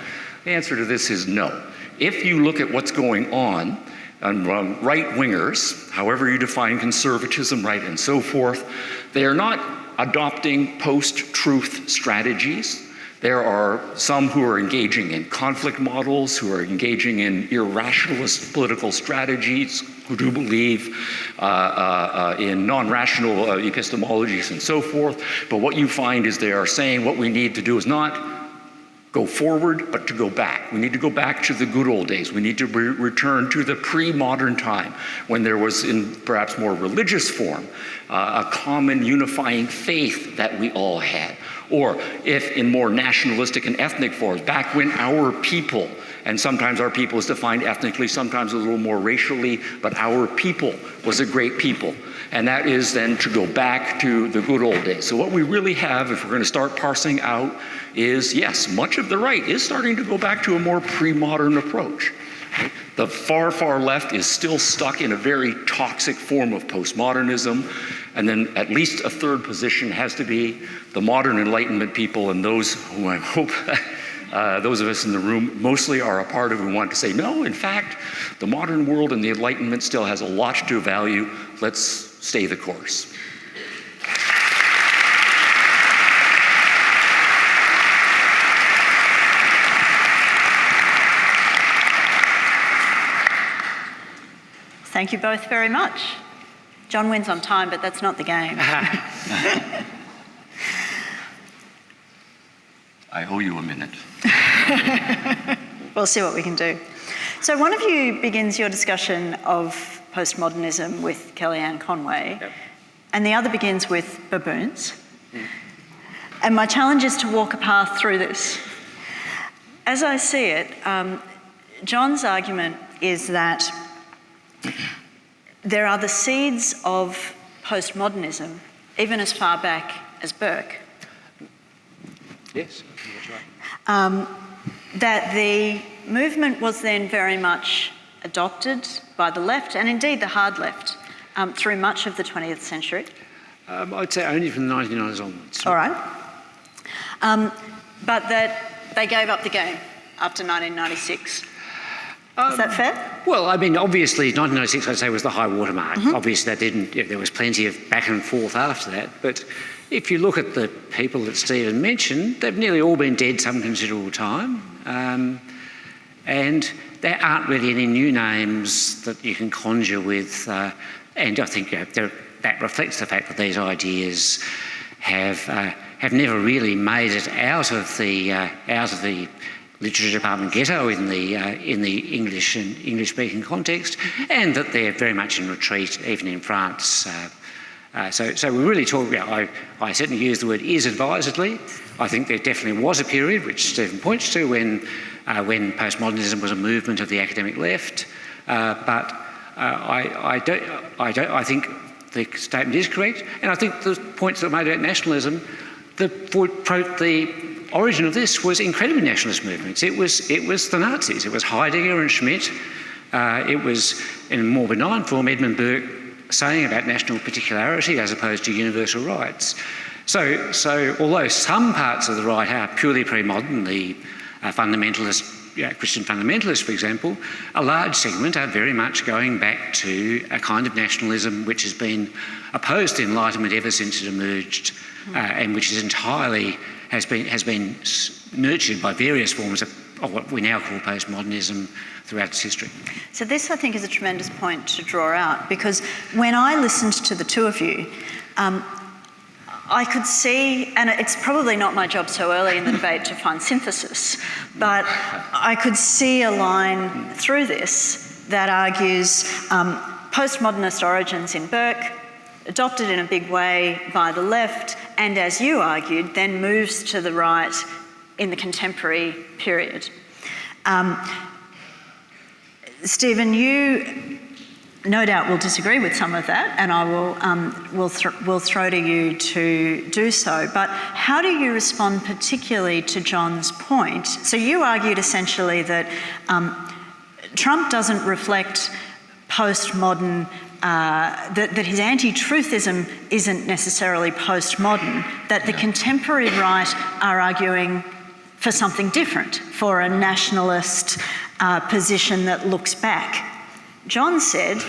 the answer to this is no. If you look at what's going on, and right-wingers, however you define conservatism, right, and so forth, they are not adopting post-truth strategies. There are some who are engaging in conflict models, who are engaging in irrationalist political strategies, who do believe in non-rational epistemologies and so forth. But what you find is they are saying what we need to do is not go forward, but to go back. We need to go back to the good old days. We need to return to the pre-modern time when there was, in perhaps more religious form, a common unifying faith that we all had. Or if in more nationalistic and ethnic forms, back when our people, and sometimes our people is defined ethnically, sometimes a little more racially, but our people was a great people. And that is then to go back to the good old days. So what we really have, if we're going to start parsing out, is yes, much of the right is starting to go back to a more pre-modern approach. The far, far left is still stuck in a very toxic form of postmodernism. And then at least a third position has to be the modern Enlightenment people, and those who I hope those of us in the room mostly are a part of, who want to say, no, in fact, the modern world and the Enlightenment still has a lot to value. Let's stay the course. Thank you both very much. John wins on time, but that's not the game. I owe you a minute. We'll see what we can do. So one of you begins your discussion of postmodernism with Kellyanne Conway, Yep. and the other begins with baboons. And my challenge is to walk a path through this. As I see it, John's argument is that there are the seeds of postmodernism, even as far back as Burke. Yes, that's right. That the movement was then very much adopted by the left, and indeed the hard left, through much of the 20th century. I'd say only from the 1990s onwards. All right. But that they gave up the game after 1996. Is that fair? Well, I mean, obviously, 1996, I'd say, was the high watermark. Obviously, that didn't. There was plenty of back and forth after that. But if you look at the people that Stephen mentioned, they've nearly all been dead some considerable time, and there aren't really any new names that you can conjure with. And I think that reflects the fact that these ideas have never really made it out of the literature department ghetto in the English and English-speaking context, and that they're very much in retreat, even in France. So we really talk about. I certainly use the word "is" advisedly. I think there definitely was a period, which Stephen points to, when postmodernism was a movement of the academic left. But I think the statement is correct, and I think the points that were made about nationalism, the origin of this was incredibly nationalist movements. It was the Nazis. It was Heidegger and Schmidt. It was, in a more benign form, Edmund Burke saying about national particularity as opposed to universal rights. So although some parts of the right are purely pre-modern, the fundamentalist, Christian fundamentalists, for example, a large segment are very much going back to a kind of nationalism which has been opposed to Enlightenment ever since it emerged, and which is entirely has been nurtured by various forms of what we now call postmodernism throughout its history. So this, I think, is a tremendous point to draw out, because when I listened to the two of you, I could see, and it's probably not my job so early in the debate to find synthesis, but I could see a line through this that argues postmodernist origins in Burke, adopted in a big way by the left, and as you argued, then moves to the right in the contemporary period. Stephen, you no doubt will disagree with some of that, and I will throw to you to do so. But how do you respond particularly to John's point? So you argued essentially that Trump doesn't reflect postmodern, that his anti-truthism isn't necessarily postmodern, that the contemporary right are arguing for something different, for a nationalist position that looks back. John said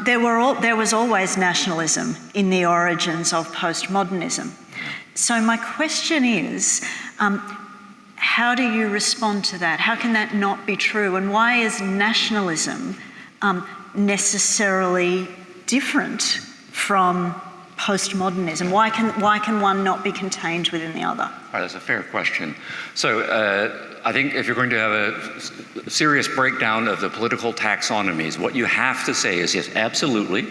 there was always nationalism in the origins of postmodernism. So my question is, how do you respond to that? How can that not be true? And why is nationalism necessarily different from postmodernism? Why can one not be contained within the other? All right, that's a fair question. So I think if you're going to have a serious breakdown of the political taxonomies, what you have to say is, yes, absolutely,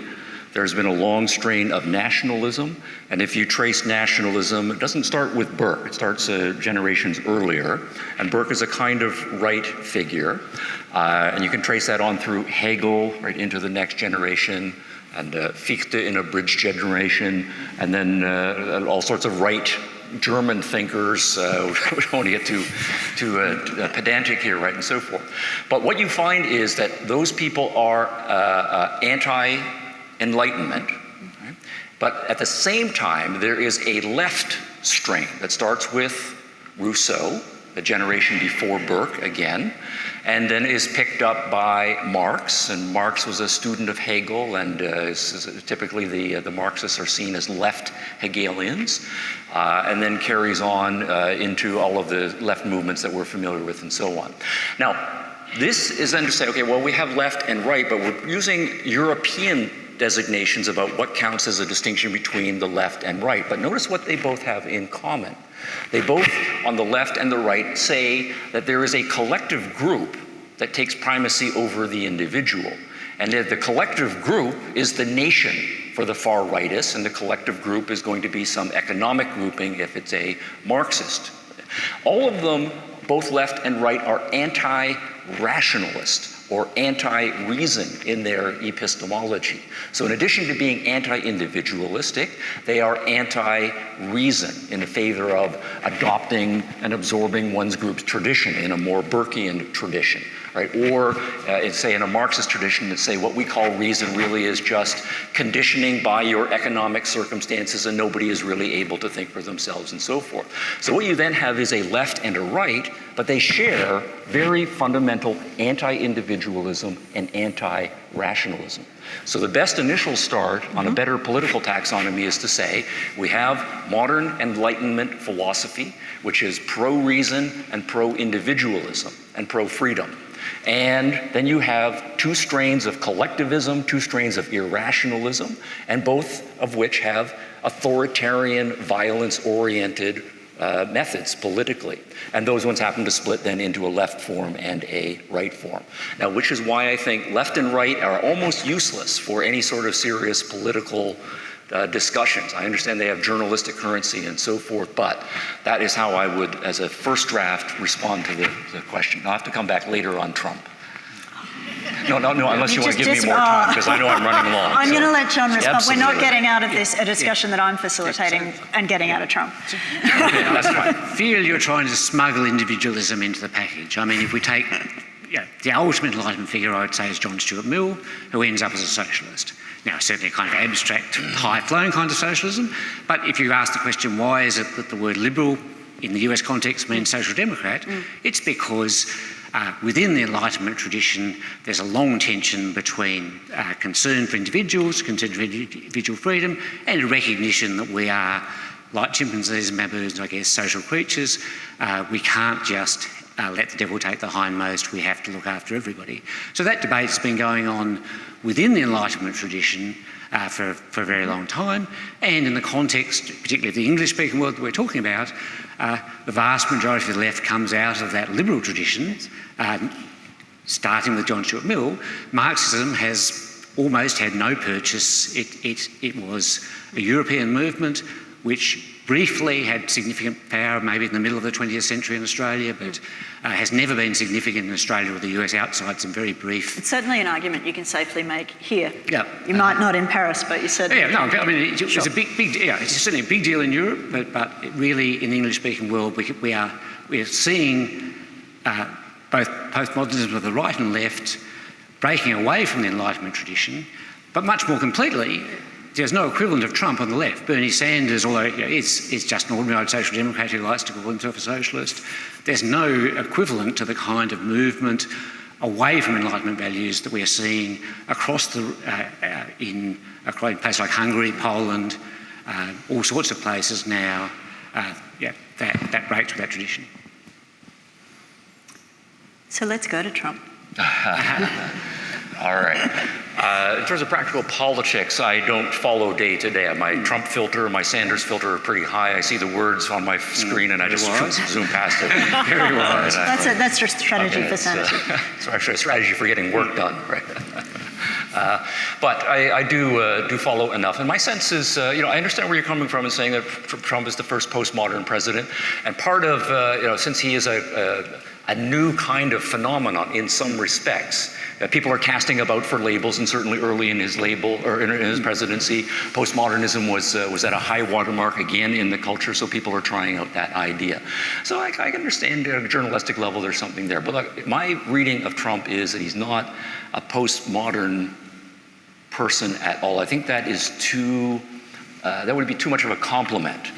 there's been a long strain of nationalism. And if you trace nationalism, it doesn't start with Burke. It starts generations earlier. And Burke is a kind of right figure. And you can trace that on through Hegel, right, into the next generation, and Fichte in a bridge generation, and then all sorts of right German thinkers. We don't want to get too pedantic here, right, and so forth. But what you find is that those people are anti-Enlightenment, right? But at the same time, there is a left strain that starts with Rousseau, the generation before Burke again, and then is picked up by Marx. And Marx was a student of Hegel, and typically the Marxists are seen as left Hegelians, and then carries on into all of the left movements that we're familiar with and so on. Now, this is then to say, okay, well, we have left and right, but we're using European designations about what counts as a distinction between the left and right. But notice what they both have in common. They both, on the left and the right, say that there is a collective group that takes primacy over the individual. And that the collective group is the nation for the far rightists, and the collective group is going to be some economic grouping if it's a Marxist. All of them, both left and right, are anti-rationalist or anti-reason in their epistemology. So in addition to being anti-individualistic, they are anti-reason in favor of adopting and absorbing one's group's tradition in a more Burkean tradition, right? Or say in a Marxist tradition that say what we call reason really is just conditioning by your economic circumstances, and nobody is really able to think for themselves and so forth. So what you then have is a left and a right, but they share very fundamental anti-individualism and anti-rationalism. So the best initial start on a better political taxonomy is to say we have modern Enlightenment philosophy, which is pro-reason and pro-individualism and pro-freedom. And then you have two strains of collectivism, two strains of irrationalism, and both of which have authoritarian, violence-oriented methods politically. And those ones happen to split then into a left form and a right form. Now, which is why I think left and right are almost useless for any sort of serious political discussions. I understand they have journalistic currency and so forth, but that is how I would, as a first draft, respond to the question. I'll have to come back later on Trump. No, unless you want to give me more time, because I know I'm running long. I'm going to let John respond. Absolutely. We're not getting out of this a discussion that I'm facilitating and getting out of Trump. Okay, that's fine. I feel you're trying to smuggle individualism into the package. I mean, if we take the ultimate Enlightenment figure, I would say, is John Stuart Mill, who ends up as a socialist. Now, certainly a kind of abstract, high-flown kind of socialism, but if you ask the question, why is it that the word liberal in the US context means social democrat, it's because within the Enlightenment tradition, there's a long tension between concern for individuals, concern for individual freedom, and a recognition that we are, like chimpanzees and baboons, I guess, social creatures. We can't just let the devil take the hindmost, we have to look after everybody. So that debate has been going on within the Enlightenment tradition for a very long time, and in the context, particularly of the English-speaking world that we're talking about, the vast majority of the left comes out of that liberal tradition, starting with John Stuart Mill. Marxism has almost had no purchase. It was a European movement which briefly had significant power maybe in the middle of the 20th century in Australia, but has never been significant in Australia or the US outside some very brief... It's certainly an argument you can safely make here. Yeah. You might not in Paris, but you certainly... Yeah, no, I mean, it's a big it's certainly a big deal in Europe, but really in the English-speaking world, we are seeing both postmodernism of the right and left breaking away from the Enlightenment tradition, but much more completely, there's no equivalent of Trump on the left. Bernie Sanders, although is just an ordinary social democrat who likes to call himself a socialist, there's no equivalent to the kind of movement away from Enlightenment values that we are seeing across in places like Hungary, Poland, all sorts of places now, that breaks with that tradition. So let's go to Trump. All right. In terms of practical politics, I don't follow day to day. My Trump filter, my Sanders filter are pretty high. I see the words on my screen and I just zoom past it. Very well. That's your strategy for sanity. It's actually a strategy for getting work done, right? But I do follow enough. And my sense is, I understand where you're coming from in saying that Trump is the first postmodern president. And part of, since he is a new kind of phenomenon in some respects, people are casting about for labels, and certainly early in his in his presidency, postmodernism was at a high watermark again in the culture, so people are trying out that idea. So I understand at a journalistic level there's something there. But look, my reading of Trump is that he's not a postmodern person at all. I think that is that would be too much of a compliment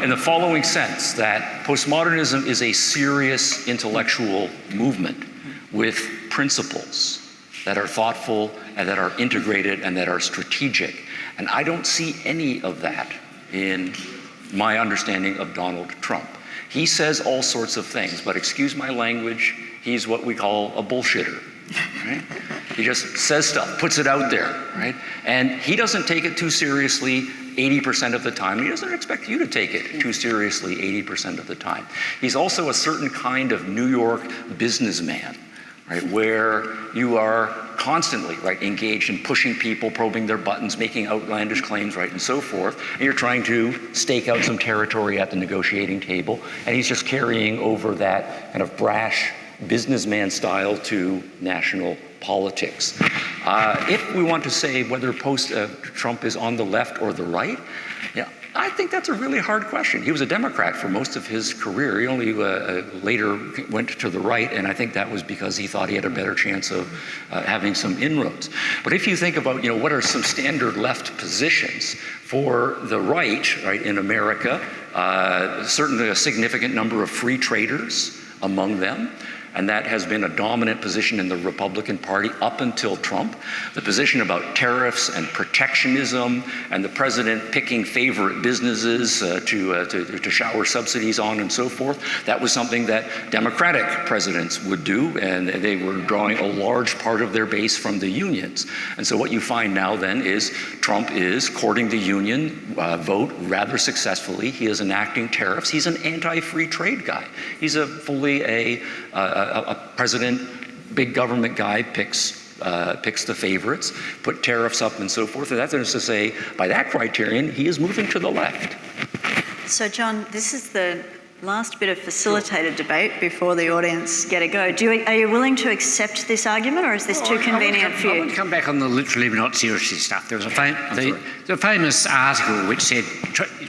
in the following sense, that postmodernism is a serious intellectual movement with principles that are thoughtful and that are integrated and that are strategic. And I don't see any of that in my understanding of Donald Trump. He says all sorts of things, but excuse my language, he's what we call a bullshitter. Right? He just says stuff, puts it out there, right? And he doesn't take it too seriously 80% of the time. He doesn't expect you to take it too seriously 80% of the time. He's also a certain kind of New York businessman, right? Where you are constantly, right, engaged in pushing people, probing their buttons, making outlandish claims, right, and so forth. And you're trying to stake out some territory at the negotiating table. And he's just carrying over that kind of brash businessman style to national politics. If we want to say whether Trump is on the left or the right, I think that's a really hard question. He was a Democrat for most of his career. He only later went to the right, and I think that was because he thought he had a better chance of having some inroads. But if you think about, what are some standard left positions for the right in America, certainly a significant number of free traders among them. And that has been a dominant position in the Republican Party up until Trump. The position about tariffs and protectionism and the president picking favorite businesses to shower subsidies on and so forth, that was something that Democratic presidents would do, and they were drawing a large part of their base from the unions. And so what you find now then is Trump is courting the union vote rather successfully. He is enacting tariffs. He's an anti-free trade guy. He's fully a president, big government guy, picks the favorites, put tariffs up and so forth. And that's to say, by that criterion, he is moving to the left. So, John, this is the last bit of facilitated debate before the audience get a go. Are you willing to accept this argument, or is this too convenient for you? I want to come back on the literally but not seriously stuff. There was a famous article which said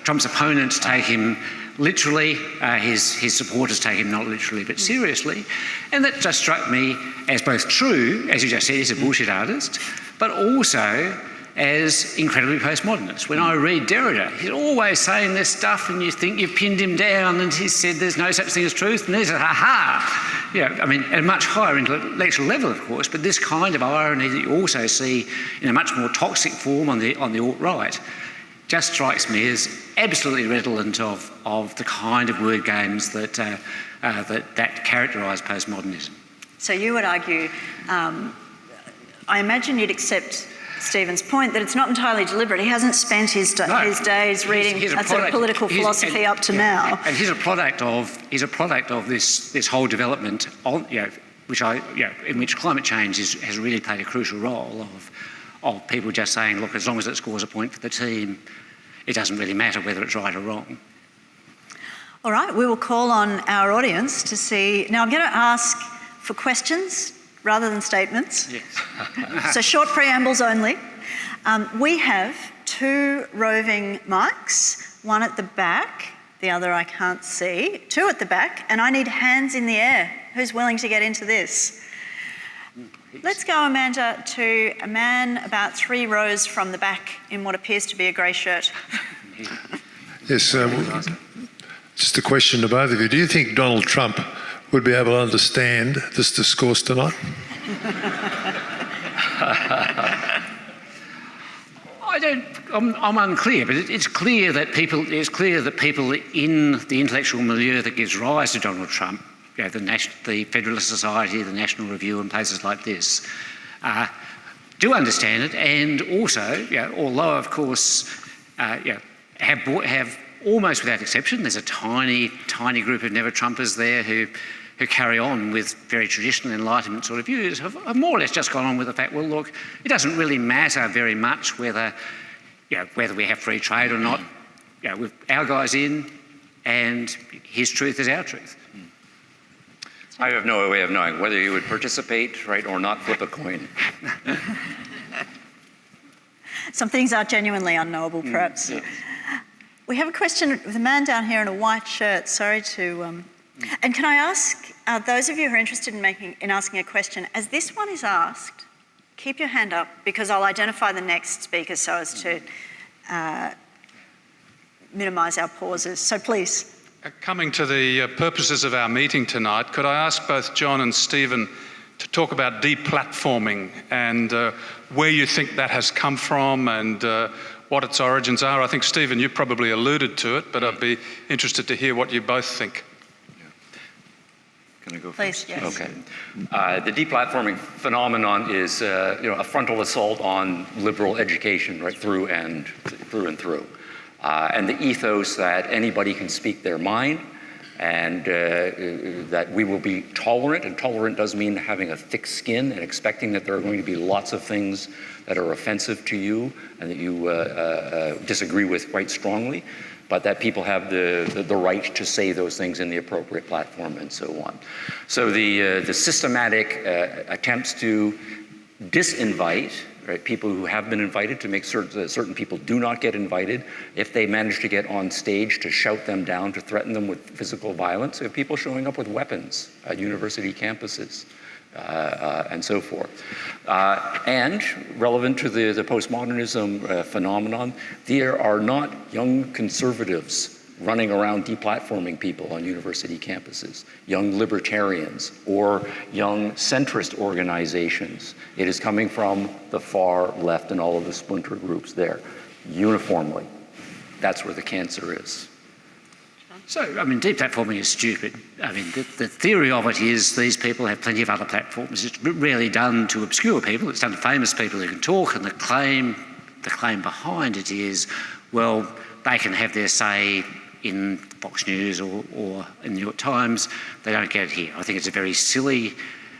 Trump's opponents take him literally, his supporters take him not literally but seriously, and that just struck me as both true, as you just said, he's a bullshit artist, but also as incredibly postmodernist. When I read Derrida, he's always saying this stuff and you think you've pinned him down, and he said there's no such thing as truth, and there's a ha-ha. At a much higher intellectual level, of course, but this kind of irony that you also see in a much more toxic form on the alt-right just strikes me as absolutely redolent of the kind of word games that characterise postmodernism. So you would argue, I imagine you'd accept Stephen's point that it's not entirely deliberate. He hasn't spent his days reading political philosophy up to now. And he's a product of this whole development in which climate change has really played a crucial role of people just saying, look, as long as it scores a point for the team, it doesn't really matter whether it's right or wrong. All right, we will call on our audience to see. Now, I'm going to ask for questions rather than statements. Yes. So short preambles only. We have two roving mics, one at the back, the other I can't see, two at the back, and I need hands in the air. Who's willing to get into this? Let's go, Amanda, to a man about 3 rows from the back in what appears to be a grey shirt. Yes, just a question to both of you. Do you think Donald Trump would be able to understand this discourse tonight? I'm unclear, but it's clear that people in the intellectual milieu that gives rise to Donald Trump, the Federalist Society, the National Review, and places like this, do understand it, and also, although of course, have almost without exception, there's a tiny group of never-Trumpers there who carry on with very traditional Enlightenment sort of views, have more or less just gone on with the fact, well, look, it doesn't really matter very much whether we have free trade or not. With our guys in, and his truth is our truth. I have no way of knowing whether you would participate, right, or not flip a coin. Some things are genuinely unknowable, perhaps. Yes. We have a question with a man down here in a white shirt. Sorry to... And can I ask those of you who are interested in asking a question, as this one is asked, keep your hand up because I'll identify the next speaker so as to minimise our pauses. So please. Coming to the purposes of our meeting tonight, could I ask both John and Stephen to talk about deplatforming and where you think that has come from and what its origins are? I think, Stephen, you probably alluded to it, but I'd be interested to hear what you both think. Can I go Please, first? yes. Okay. The deplatforming phenomenon is a frontal assault on liberal education, right, through and through. And the ethos that anybody can speak their mind, and that we will be tolerant, and tolerant does mean having a thick skin and expecting that there are going to be lots of things that are offensive to you and that you disagree with quite strongly, but that people have the right to say those things in the appropriate platform and so on. So the systematic attempts to disinvite, right, people who have been invited, to make certain that certain people do not get invited. If they manage to get on stage, to shout them down, to threaten them with physical violence. We have people showing up with weapons at university campuses and so forth. And relevant to the postmodernism phenomenon, there are not young conservatives running around deplatforming people on university campuses, young libertarians or young centrist organizations. It is coming from the far left and all of the splinter groups there, uniformly. That's where the cancer is. So, I mean, deplatforming is stupid. I mean, the theory of it is these people have plenty of other platforms. It's rarely done to obscure people. It's done to famous people who can talk, and the claim behind it is, well, they can have their say in Fox News or in the New York Times. They don't get it here. I think it's a very silly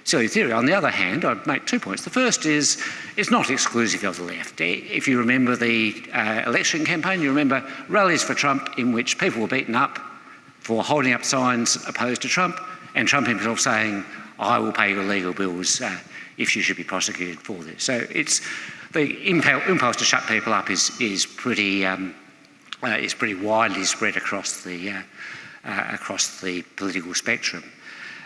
theory. On the other hand, I'd make 2 points. The first is it's not exclusive of the left. If you remember the election campaign, you remember rallies for Trump in which people were beaten up for holding up signs opposed to Trump, and Trump himself saying, I will pay your legal bills if you should be prosecuted for this. So it's the impulse to shut people up is pretty widely spread across the political spectrum.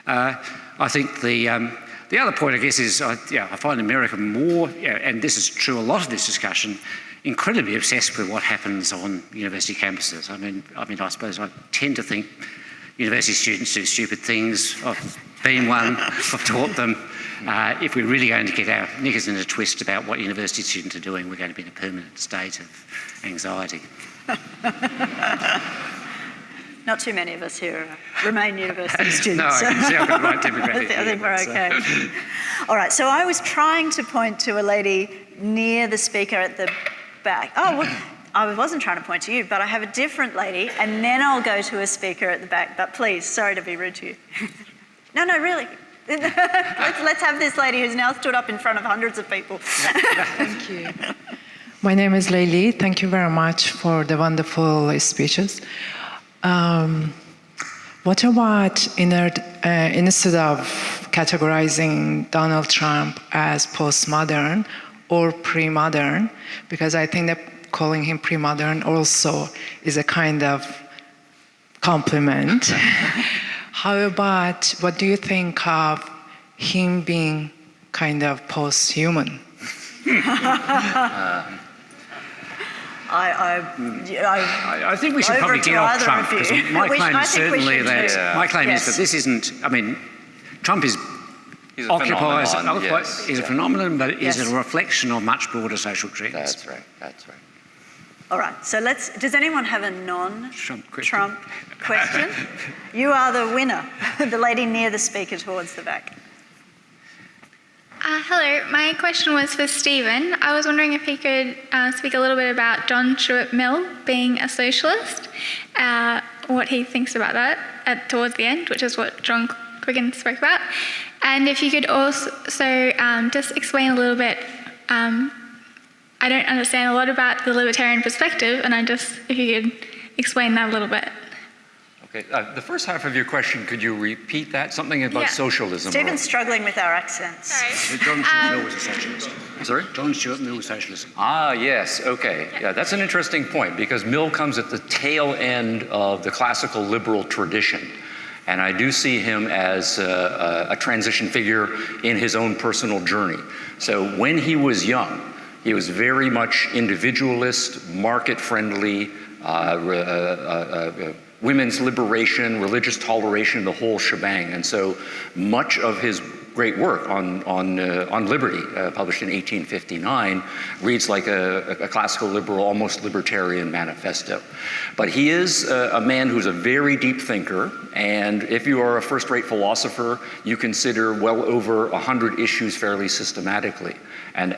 I think the other point, I guess, is I find America more, and this is true a lot of this discussion, incredibly obsessed with what happens on university campuses. I mean, I suppose I tend to think university students do stupid things. I've been one. I've taught them. If we're really going to get our knickers in a twist about what university students are doing, we're going to be in a permanent state of anxiety. Not too many of us here remain university students. No, I can see I've got the right demographic. I think we're okay. All right, so I was trying to point to a lady near the speaker at the back. Oh, well, I wasn't trying to point to you, but I have a different lady, and then I'll go to a speaker at the back. But please, sorry to be rude to you. No, really. Let's have this lady who's now stood up in front of hundreds of people. Thank you. My name is Leili. Thank you very much for the wonderful speeches. What about instead of categorizing Donald Trump as postmodern or pre-modern, because I think that calling him pre-modern also is a kind of compliment. How about, what do you think of him being kind of post-human? I think we should probably get off Trump, because my claim is certainly that my claim is that this isn't. I mean, Trump is occupies is a phenomenon, but it is a reflection of much broader social trends. That's right. All right, so does anyone have a non-Trump question? You are the winner, the lady near the speaker towards the back. Hello, my question was for Stephen. I was wondering if he could speak a little bit about John Stuart Mill being a socialist, what he thinks about that towards the end, which is what John Quiggin spoke about. And if you could also just explain a little bit, I don't understand a lot about the libertarian perspective, and if you could explain that a little bit. Okay, the first half of your question, could you repeat that? Something about socialism. Stephen's struggling with our accents. Sorry. John Stuart Mill was a socialist. Sorry? John Stuart Mill was socialist. Ah, yes, okay. Yeah, that's an interesting point, because Mill comes at the tail end of the classical liberal tradition. And I do see him as a transition figure in his own personal journey. So when he was young, he was very much individualist, market-friendly, women's liberation, religious toleration, the whole shebang. And so much of his great work on liberty, published in 1859, reads like a classical liberal, almost libertarian manifesto. But he is a man who's a very deep thinker, and if you are a first-rate philosopher, you consider well over 100 issues fairly systematically. And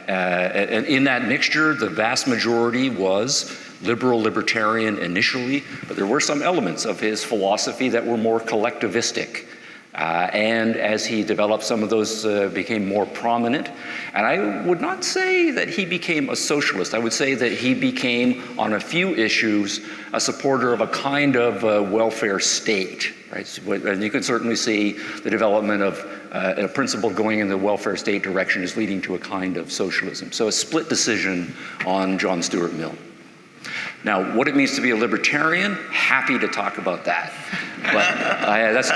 in that mixture, the vast majority was liberal libertarian initially, but there were some elements of his philosophy that were more collectivistic. And as he developed, some of those became more prominent. And I would not say that he became a socialist. I would say that he became, on a few issues, a supporter of a kind of welfare state. Right? And you can certainly see the development of a principle going in the welfare state direction is leading to a kind of socialism. So a split decision on John Stuart Mill. Now, what it means to be a libertarian, happy to talk about that. But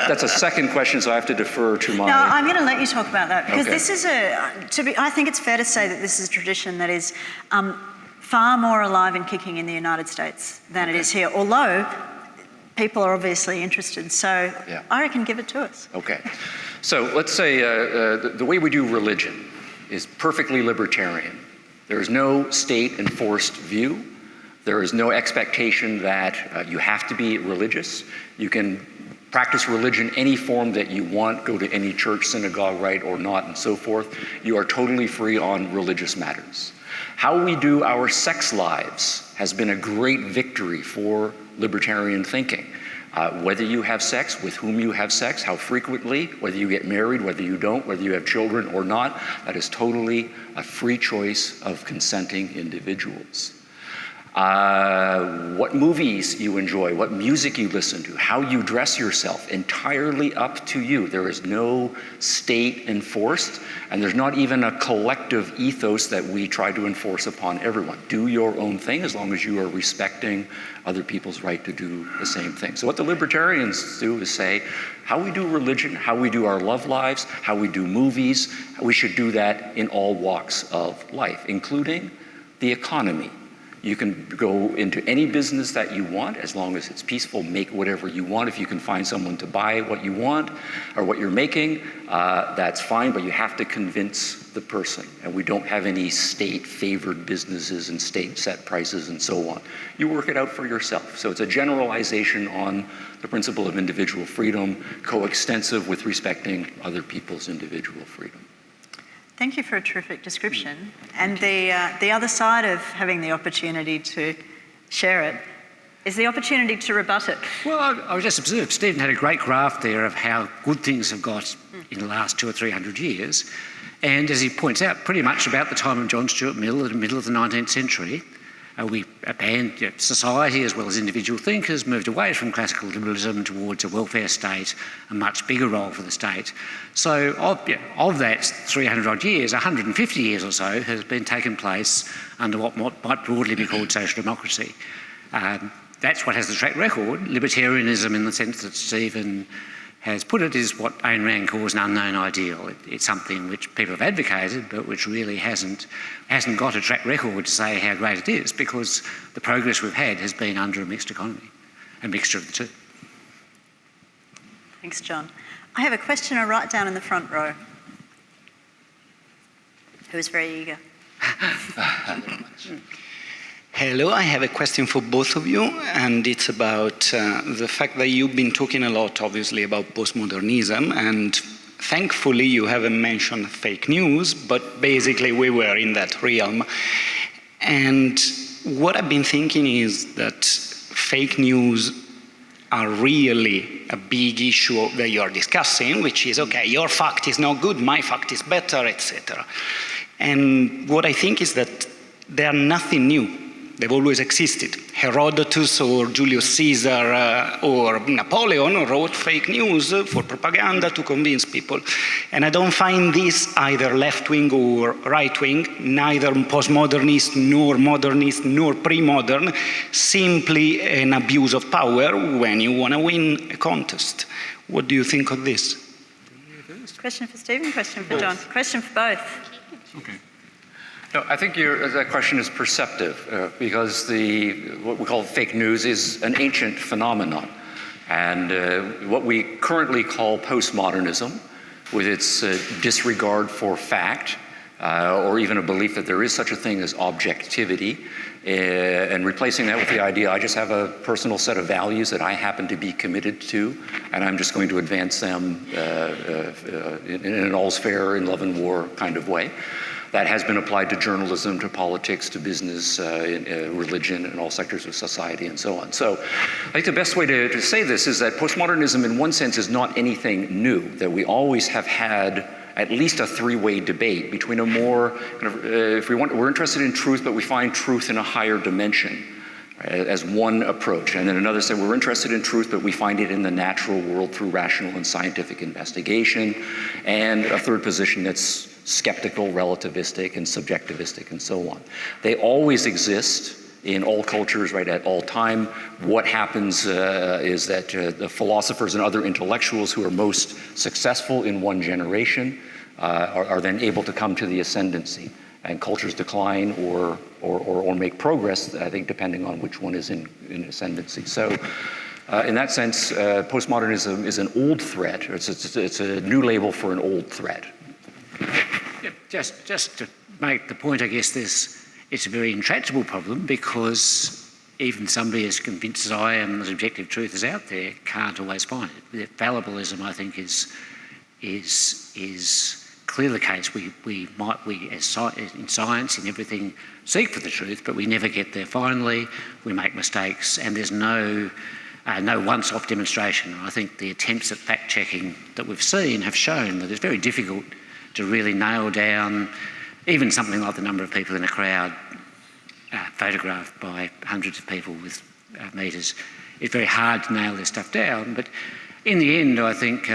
that's a second question, so I have to defer to my... No, I'm going to let you talk about that, because this is I think it's fair to say that this is a tradition that is far more alive and kicking in the United States than it is here, although people are obviously interested. So I reckon give it to us. Okay. So let's say the way we do religion is perfectly libertarian. There is no state-enforced view. There is no expectation that you have to be religious. You can practice religion any form that you want, go to any church, synagogue, right, or not, and so forth. You are totally free on religious matters. How we do our sex lives has been a great victory for libertarian thinking. Whether you have sex, with whom you have sex, how frequently, whether you get married, whether you don't, whether you have children or not, that is totally a free choice of consenting individuals. What movies you enjoy, what music you listen to, how you dress yourself, entirely up to you. There is no state enforced, and there's not even a collective ethos that we try to enforce upon everyone. Do your own thing as long as you are respecting other people's right to do the same thing. So what the libertarians do is say, how we do religion, how we do our love lives, how we do movies, we should do that in all walks of life, including the economy. You can go into any business that you want as long as it's peaceful, make whatever you want. If you can find someone to buy what you want or what you're making, that's fine, but you have to convince the person. And we don't have any state-favored businesses and state-set prices and so on. You work it out for yourself. So it's a generalization on the principle of individual freedom, coextensive with respecting other people's individual freedom. Thank you for a terrific description. And the other side of having the opportunity to share it is the opportunity to rebut it. Well, I was just observed, Stephen had a great graph there of how good things have got in the last 200 or 300 years. And as he points out, pretty much about the time of John Stuart Mill, in the middle of the 19th century, society as well as individual thinkers moved away from classical liberalism towards a welfare state, a much bigger role for the state. So of that 300 odd years, 150 years or so has been taken place under what might broadly be called social democracy. That's what has the track record. Libertarianism, in the sense that Stephen has put it, is what Ayn Rand calls an unknown ideal. It's something which people have advocated, but which really hasn't got a track record to say how great it is, because the progress we've had has been under a mixed economy, a mixture of the two. Thanks, John. I have a questioner right down in the front row who is very eager. Hello, I have a question for both of you, and it's about the fact that you've been talking a lot, obviously, about postmodernism, and thankfully you haven't mentioned fake news, but basically we were in that realm. And what I've been thinking is that fake news are really a big issue that you're discussing, which is, okay, your fact is not good, my fact is better, etc. And what I think is that they are nothing new. They've always existed. Herodotus or Julius Caesar or Napoleon wrote fake news for propaganda to convince people. And I don't find this either left-wing or right-wing, neither postmodernist nor modernist nor pre-modern, simply an abuse of power when you want to win a contest. What do you think of this? Question for Stephen, question for John, question for both. Okay. No, I think that question is perceptive because what we call fake news is an ancient phenomenon. And what we currently call postmodernism, with its disregard for fact, or even a belief that there is such a thing as objectivity, and replacing that with the idea, I just have a personal set of values that I happen to be committed to, and I'm just going to advance them in an all's fair, in love and war kind of way. That has been applied to journalism, to politics, to business, religion, and all sectors of society, and so on. So I think the best way to say this is that postmodernism, in one sense, is not anything new, that we always have had at least a three-way debate between a more, we're interested in truth, but we find truth in a higher dimension, right, as one approach. And then another said, we're interested in truth, but we find it in the natural world through rational and scientific investigation. And a third position that's skeptical, relativistic, and subjectivistic, and so on. They always exist in all cultures, right, at all time. What happens is that the philosophers and other intellectuals who are most successful in one generation are then able to come to the ascendancy, and cultures decline or make progress, I think, depending on which one is in ascendancy. So in that sense, postmodernism is an old threat. It's a new label for an old threat. Yeah, just to make the point, I guess it's a very intractable problem, because even somebody as convinced as I am that objective truth is out there can't always find it. Fallibilism, I think, is clearly the case. We in science, in everything, seek for the truth, but we never get there finally. We make mistakes, and there's no once-off demonstration. I think the attempts at fact-checking that we've seen have shown that it's very difficult to really nail down even something like the number of people in a crowd photographed by hundreds of people with meters. It's very hard to nail this stuff down, but in the end, I think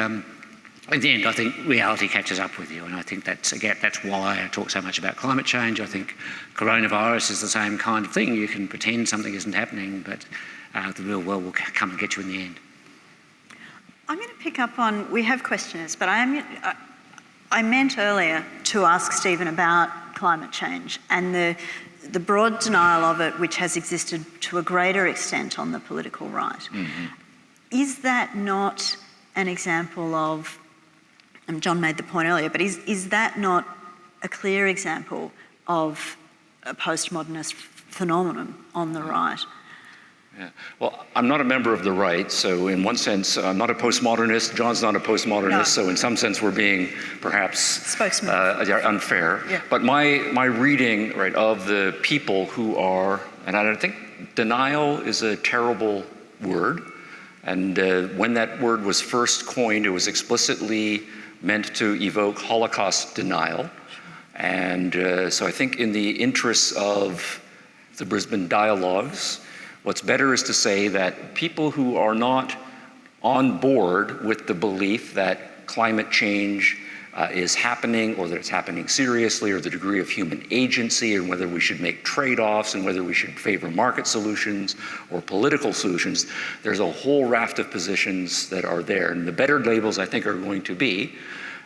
reality catches up with you, and I think that's why I talk so much about climate change. I think coronavirus is the same kind of thing. You can pretend something isn't happening, but the real world will come and get you in the end. I'm going to pick up on, we have questioners, but I meant earlier to ask Stephen about climate change and the broad denial of it, which has existed to a greater extent on the political right. Mm-hmm. Is that not an example of, and John made the point earlier, but is that not a clear example of a postmodernist phenomenon on the right? Yeah. Well, I'm not a member of the right, so in one sense, I'm not a postmodernist. John's not a postmodernist, no. So in some sense, we're being perhaps unfair. Yeah. But my reading, right, of the people who are, and I think denial is a terrible word, and when that word was first coined, it was explicitly meant to evoke Holocaust denial, and so I think in the interests of the Brisbane Dialogues, what's better is to say that people who are not on board with the belief that climate change is happening, or that it's happening seriously, or the degree of human agency, and whether we should make trade-offs, and whether we should favor market solutions or political solutions. There's a whole raft of positions that are there. And the better labels, I think, are going to be,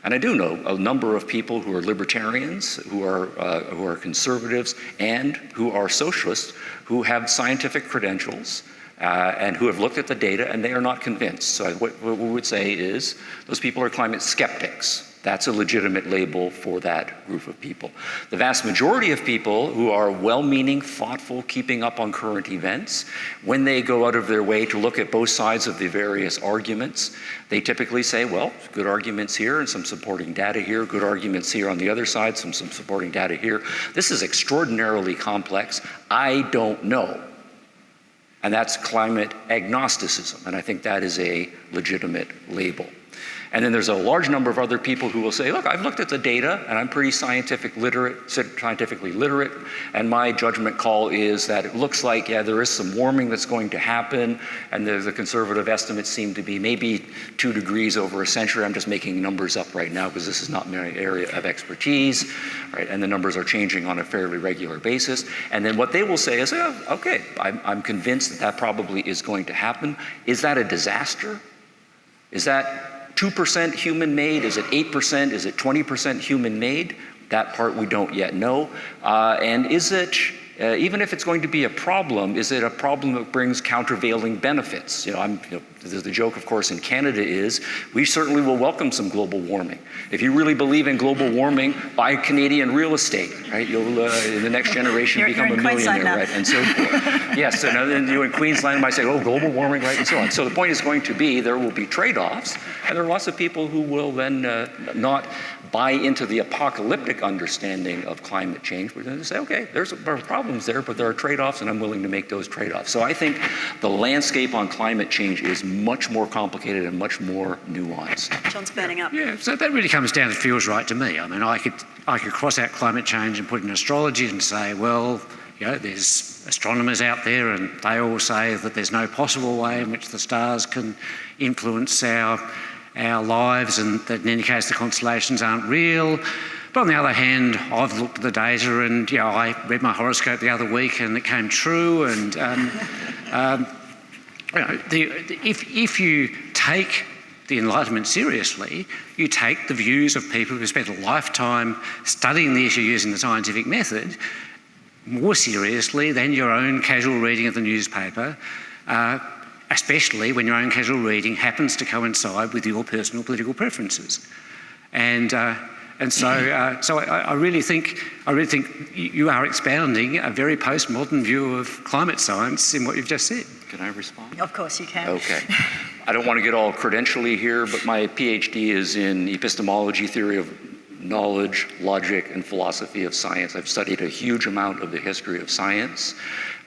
and I do know a number of people who are libertarians, who are conservatives, and who are socialists, who have scientific credentials, and who have looked at the data, and they are not convinced. So what we would say is those people are climate skeptics. That's a legitimate label for that group of people. The vast majority of people who are well-meaning, thoughtful, keeping up on current events, when they go out of their way to look at both sides of the various arguments, they typically say, well, good arguments here and some supporting data here, good arguments here on the other side, some supporting data here. This is extraordinarily complex. I don't know. And that's climate agnosticism, and I think that is a legitimate label. And then there's a large number of other people who will say, look, I've looked at the data and I'm pretty scientifically literate, and my judgment call is that it looks like, yeah, there is some warming that's going to happen, and the conservative estimates seem to be maybe 2 degrees over a century. I'm just making numbers up right now because this is not my area of expertise, right? And the numbers are changing on a fairly regular basis. And then what they will say is, oh, okay, I'm convinced that that probably is going to happen. Is that a disaster? Is that 2% human-made? Is it 8%? Is it 20% human-made? That part we don't yet know. And is it, even if it's going to be a problem, is it a problem that brings countervailing benefits? The joke, of course, in Canada is we certainly will welcome some global warming. If you really believe in global warming, buy Canadian real estate, right? You'll, in the next generation, become a millionaire, right? And so forth. Yes, and then you in Queensland might say, oh, global warming, right? And so on. So the point is going to be there will be trade-offs, and there are lots of people who will then not buy into the apocalyptic understanding of climate change. We're going to say, okay, there are problems there, but there are trade-offs, and I'm willing to make those trade-offs. So I think the landscape on climate change is much more complicated and much more nuanced. John's burning up. Yeah, so that really comes down to feels right to me. I mean, I could cross out climate change and put in astrology and say, well, there's astronomers out there and they all say that there's no possible way in which the stars can influence our lives, and that in any case the constellations aren't real. But on the other hand, I've looked at the data, and I read my horoscope the other week and it came true. And if you take the Enlightenment seriously, you take the views of people who spent a lifetime studying the issue using the scientific method more seriously than your own casual reading of the newspaper, especially when your own casual reading happens to coincide with your personal political preferences. And so I really think you are expounding a very postmodern view of climate science in what you've just said. Can I respond? Of course you can. Okay. I don't want to get all credentially here, but my PhD is in epistemology, theory of knowledge, logic, and philosophy of science. I've studied a huge amount of the history of science.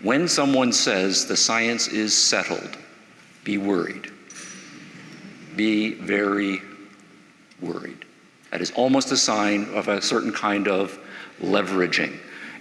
When someone says the science is settled, be worried. Be very worried. That is almost a sign of a certain kind of leveraging.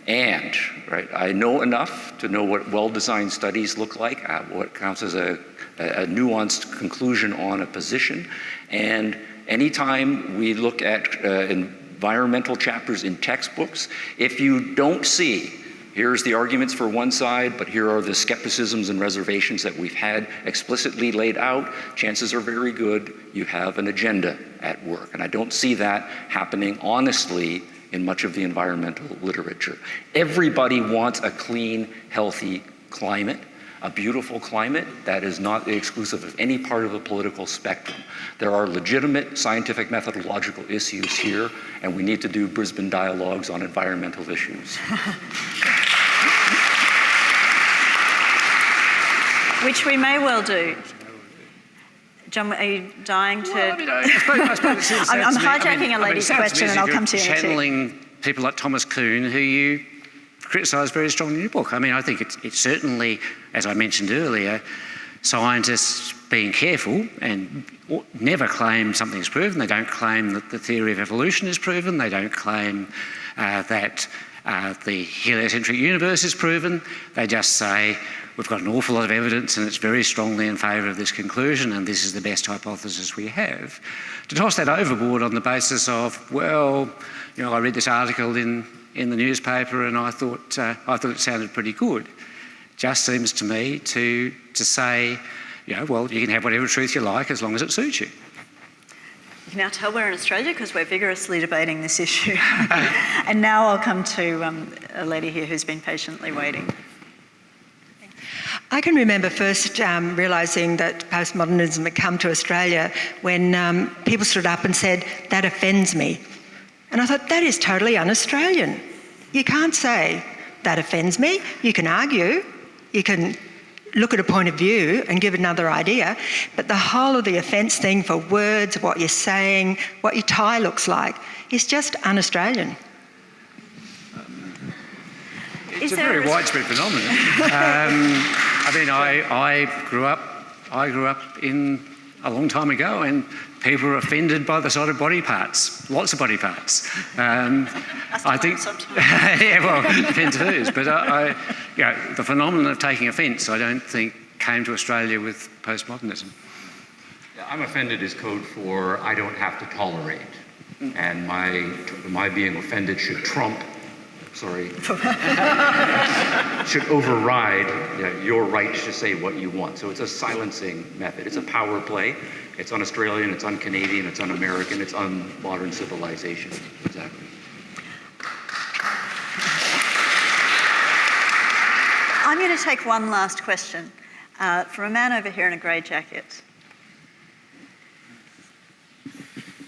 And, right, I know enough to know what well-designed studies look like, what counts as a nuanced conclusion on a position. And anytime we look at environmental chapters in textbooks, if you don't see, here's the arguments for one side, but here are the skepticisms and reservations that we've had explicitly laid out, chances are very good you have an agenda at work. And I don't see that happening honestly in much of the environmental literature. Everybody wants a clean, healthy climate, a beautiful climate that is not exclusive of any part of the political spectrum. There are legitimate scientific methodological issues here, and we need to do Brisbane Dialogues on environmental issues. Which we may well do. John, are you dying to... Well, I suppose I'm hijacking a lady's question and I'll come to you. Channeling people like Thomas Kuhn, who you criticise very strongly in your book. I mean, I think it's certainly, as I mentioned earlier, scientists being careful and never claim something's proven. They don't claim that the theory of evolution is proven. They don't claim that the heliocentric universe is proven. They just say, we've got an awful lot of evidence and it's very strongly in favour of this conclusion and this is the best hypothesis we have, to toss that overboard on the basis of, well, you know, I read this article in the newspaper and I thought it sounded pretty good, just seems to me to say, you know, well, you can have whatever truth you like as long as it suits you. You can now tell we're in Australia because we're vigorously debating this issue. And now I'll come to a lady here who's been patiently waiting. I can remember first realising that postmodernism had come to Australia when people stood up and said, "That offends me." And I thought, that is totally un-Australian. You can't say, "That offends me." You can argue, you can look at a point of view and give another idea, but the whole of the offence thing for words, what you're saying, what your tie looks like, is just un-Australian. It's a very widespread phenomenon. I mean, I grew up in a long time ago, and people were offended by the sight of body parts, lots of body parts. I think, yeah, well, depends whose. But you know, the phenomenon of taking offence, I don't think came to Australia with postmodernism. I'm offended is code for I don't have to tolerate, and my being offended should trump. Should override your right to say what you want. So it's a silencing method. It's a power play. It's un-Australian, it's un-Canadian, it's un-American, it's un-modern civilization. Exactly. I'm going to take one last question from a man over here in a grey jacket.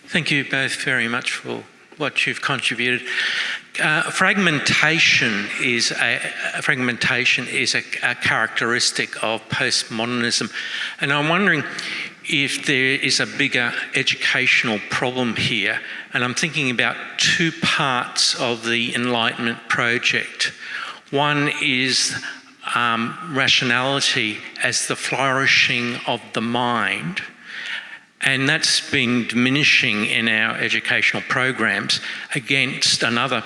Thank you both very much for what you've contributed. Fragmentation is a characteristic of postmodernism, and I'm wondering if there is a bigger educational problem here, and I'm thinking about two parts of the Enlightenment project. One is rationality as the flourishing of the mind, and that's been diminishing in our educational programs against another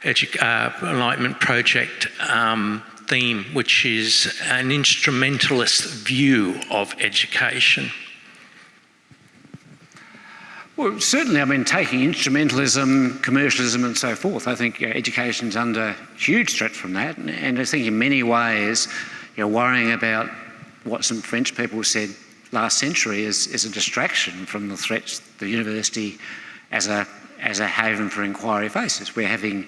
Enlightenment project theme, which is an instrumentalist view of education. Well, certainly, I mean, taking instrumentalism, commercialism and so forth, I think education's under huge threat from that. And I think in many ways, worrying about what some French people said last century is a distraction from the threats the university as a haven for inquiry faces. We're having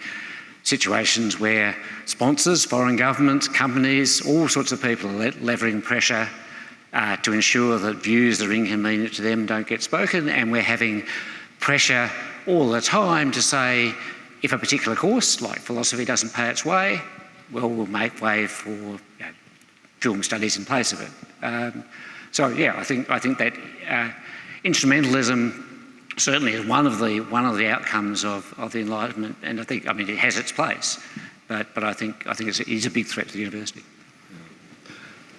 situations where sponsors, foreign governments, companies, all sorts of people are leveraging pressure to ensure that views that are inconvenient to them don't get spoken, and we're having pressure all the time to say if a particular course, like philosophy, doesn't pay its way, well, we'll make way for film studies in place of it. So yeah, I think that instrumentalism certainly is one of the outcomes of the Enlightenment, and I mean it has its place, but I think it is a big threat to the university.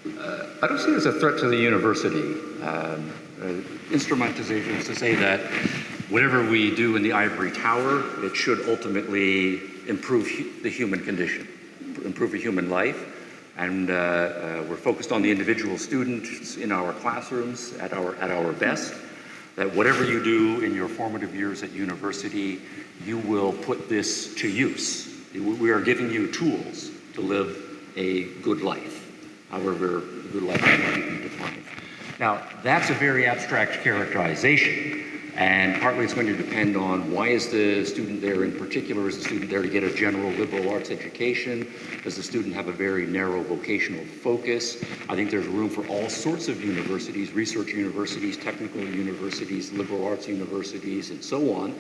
I don't see it as a threat to the university. Instrumentalization is to say that whatever we do in the ivory tower, it should ultimately improve the human condition, improve the human life. And we're focused on the individual students in our classrooms at our best, that whatever you do in your formative years at university, you will put this to use. We are giving you tools to live a good life, however good life might be defined. Now, that's a very abstract characterization, and partly it's going to depend on why is the student there in particular? Is the student there to get a general liberal arts education? Does the student have a very narrow vocational focus? I think there's room for all sorts of universities, research universities, technical universities, liberal arts universities, and so on.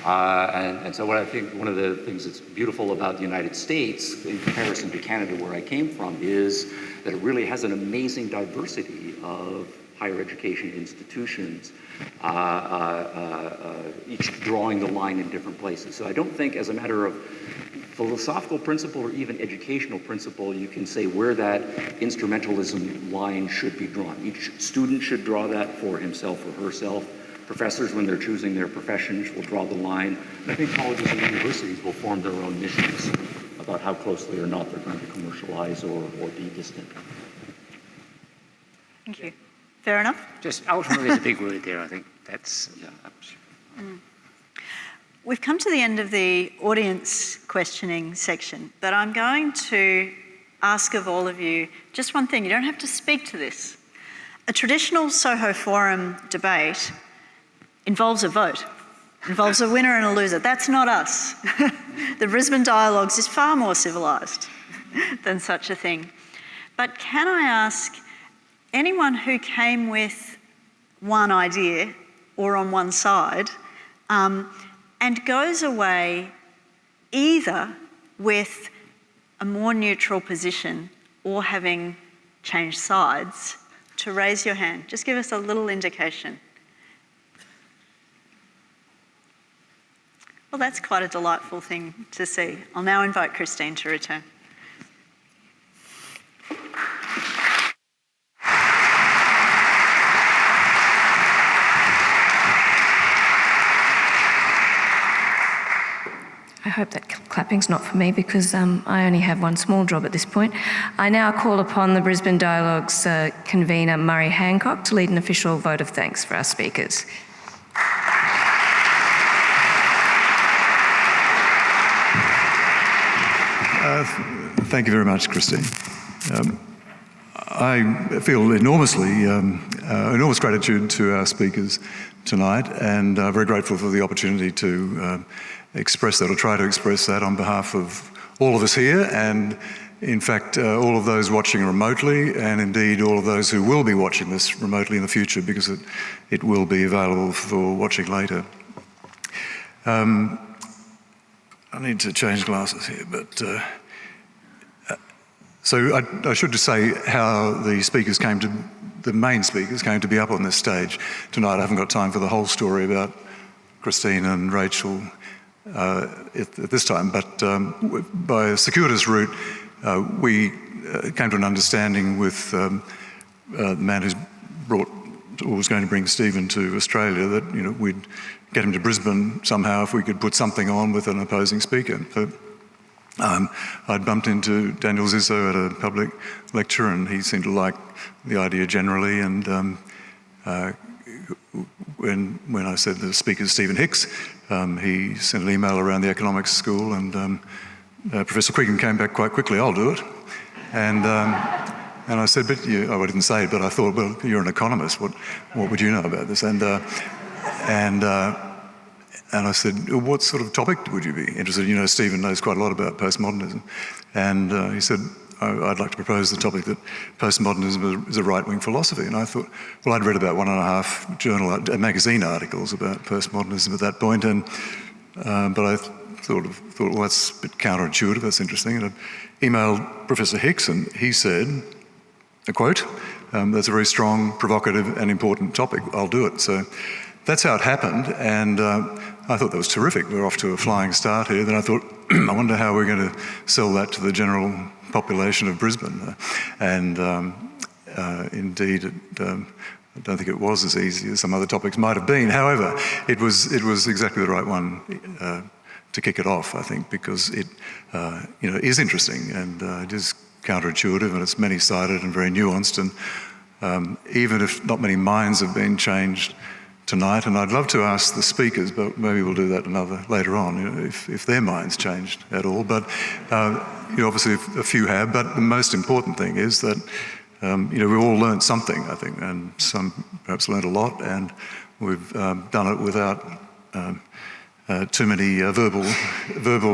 And so what I think one of the things that's beautiful about the United States in comparison to Canada, where I came from, is that it really has an amazing diversity of higher education institutions, each drawing the line in different places. So I don't think as a matter of philosophical principle or even educational principle, you can say where that instrumentalism line should be drawn. Each student should draw that for himself or herself. Professors, when they're choosing their professions, will draw the line. And I think colleges and universities will form their own missions. about how closely or not they're going to commercialize or be distant. Thank you. Fair enough? Just ultimately is a big word there, I think. That's... We've come to the end of the audience questioning section, but I'm going to ask of all of you just one thing. You don't have to speak to this. A traditional Soho Forum debate involves a vote, involves a winner and a loser. That's not us. The Brisbane Dialogues is far more civilised than such a thing. But can I ask anyone who came with one idea or on one side and goes away either with a more neutral position or having changed sides, to raise your hand. Just give us a little indication. Well, that's quite a delightful thing to see. I'll now invite Christine to return. I hope that clapping's not for me because I only have one small job at this point. I now call upon the Brisbane Dialogues convener, Murray Hancock, to lead an official vote of thanks for our speakers. Thank you very much, Christine. I feel enormous gratitude to our speakers tonight, and very grateful for the opportunity to express that, or try to express that, on behalf of all of us here, and in fact all of those watching remotely, and indeed all of those who will be watching this remotely in the future, because it will be available for watching later. I need to change glasses here, but so I should just say how the main speakers came to be up on this stage tonight. I haven't got time for the whole story about Christine and Rachel at this time, but by a circuitous route, we came to an understanding with the man who was going to bring Stephen to Australia, that we'd get him to Brisbane somehow if we could put something on with an opposing speaker. So, I'd bumped into Daniel Zizzo at a public lecture, and he seemed to like the idea generally, and when I said the speaker's Stephen Hicks, he sent an email around the economics school, and Professor Quiggin came back quite quickly. I'll do it. And I said, but I didn't say it, but I thought, well, you're an economist. What would you know about this? And I said, what sort of topic would you be interested in? Stephen knows quite a lot about postmodernism. And he said, I'd like to propose the topic that postmodernism is a right-wing philosophy. And I thought, well, I'd read about 1.5 magazine articles about postmodernism at that point, but I thought, well, that's a bit counterintuitive, that's interesting. And I emailed Professor Hicks, and he said, a quote, that's a very strong, provocative and important topic, I'll do it. So that's how it happened, and I thought that was terrific. We're off to a flying start here. Then I thought, I wonder how we're going to sell that to the general population of Brisbane. Indeed, I don't think it was as easy as some other topics might have been. However, it was exactly the right one to kick it off, I think, because it is interesting, and it is counterintuitive, and it's many-sided and very nuanced, and even if not many minds have been changed tonight, and I'd love to ask the speakers, but maybe we'll do that later on, if their minds changed at all. But obviously a few have. But the most important thing is that we all learned something, I think, and some perhaps learned a lot, and we've done it without too many verbal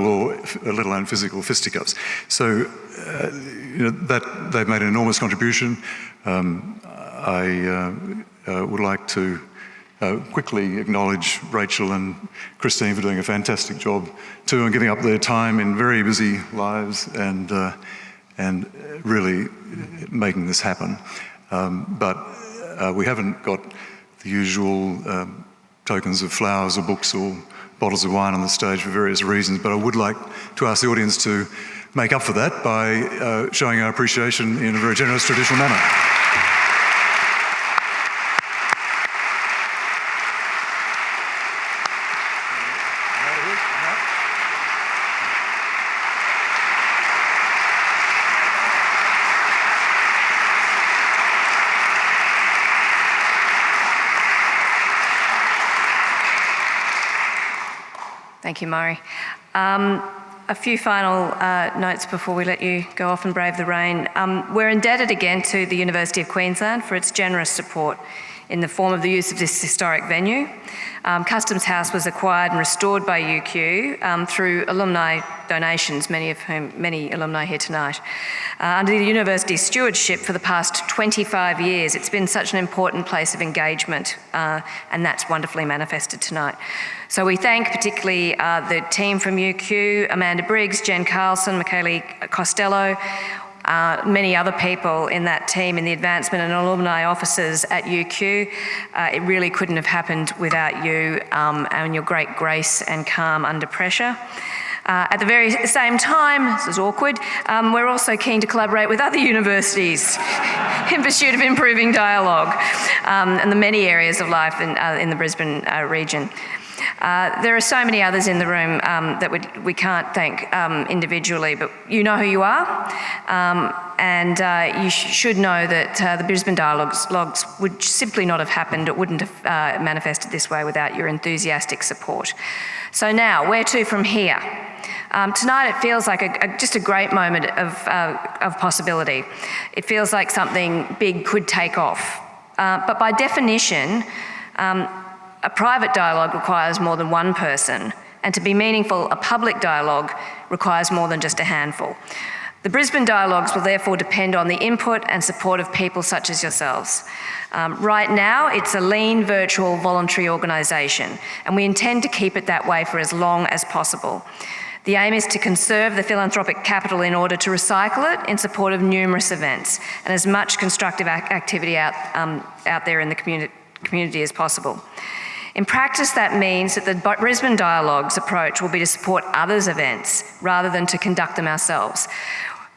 or let alone physical fisticuffs. So that they've made an enormous contribution. I would like to quickly acknowledge Rachel and Christine for doing a fantastic job too, and giving up their time in very busy lives and really making this happen. But we haven't got the usual tokens of flowers or books or bottles of wine on the stage for various reasons, but I would like to ask the audience to make up for that by showing our appreciation in a very generous traditional manner. Thank you, Murray. A few final notes before we let you go off and brave the rain. We're indebted again to the University of Queensland for its generous support in the form of the use of this historic venue. Customs House was acquired and restored by UQ through alumni donations, many alumni here tonight. Under the university's stewardship for the past 25 years, it's been such an important place of engagement, and that's wonderfully manifested tonight. So we thank particularly the team from UQ, Amanda Briggs, Jen Carlson, Michaeli Costello, many other people in that team in the advancement and alumni offices at UQ. It really couldn't have happened without you and your great grace and calm under pressure. At the very same time, this is awkward, we're also keen to collaborate with other universities in pursuit of improving dialogue and the many areas of life in the Brisbane region. There are so many others in the room that we can't thank individually, but you know who you are, and you should know that the Brisbane Dialogues would simply not have happened. It wouldn't have manifested this way without your enthusiastic support. So now, where to from here? Tonight it feels like just a great moment of possibility. It feels like something big could take off. But by definition, a private dialogue requires more than one person, and to be meaningful, a public dialogue requires more than just a handful. The Brisbane Dialogues will therefore depend on the input and support of people such as yourselves. Right now, it's a lean, virtual, voluntary organisation, and we intend to keep it that way for as long as possible. The aim is to conserve the philanthropic capital in order to recycle it in support of numerous events and as much constructive activity out there in the community as possible. In practice, that means that the Brisbane Dialogues approach will be to support others' events rather than to conduct them ourselves.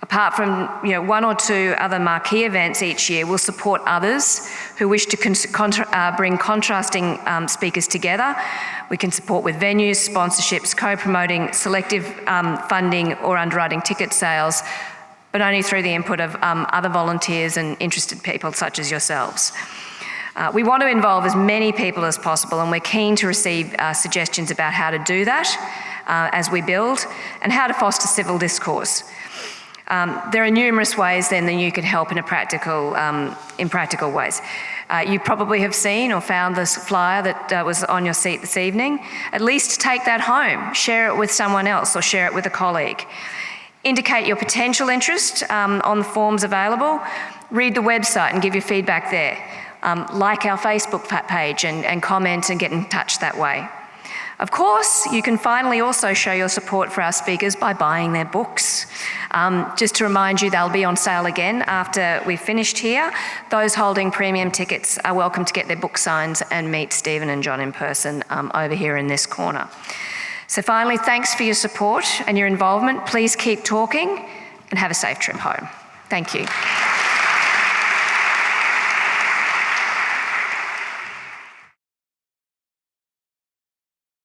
Apart from one or two other marquee events each year, we'll support others who wish to bring contrasting speakers together. We can support with venues, sponsorships, co-promoting, selective funding or underwriting ticket sales, but only through the input of other volunteers and interested people such as yourselves. We want to involve as many people as possible, and we're keen to receive suggestions about how to do that as we build and how to foster civil discourse. There are numerous ways then that you can help in practical ways. You probably have seen or found this flyer that was on your seat this evening. At least take that home, share it with someone else or share it with a colleague. Indicate your potential interest on the forms available. Read the website and give your feedback there. Like our Facebook page and comment and get in touch that way. Of course, you can finally also show your support for our speakers by buying their books. Just to remind you, they'll be on sale again after we've finished here. Those holding premium tickets are welcome to get their book signs and meet Stephen and John in person over here in this corner. So finally, thanks for your support and your involvement. Please keep talking and have a safe trip home. Thank you.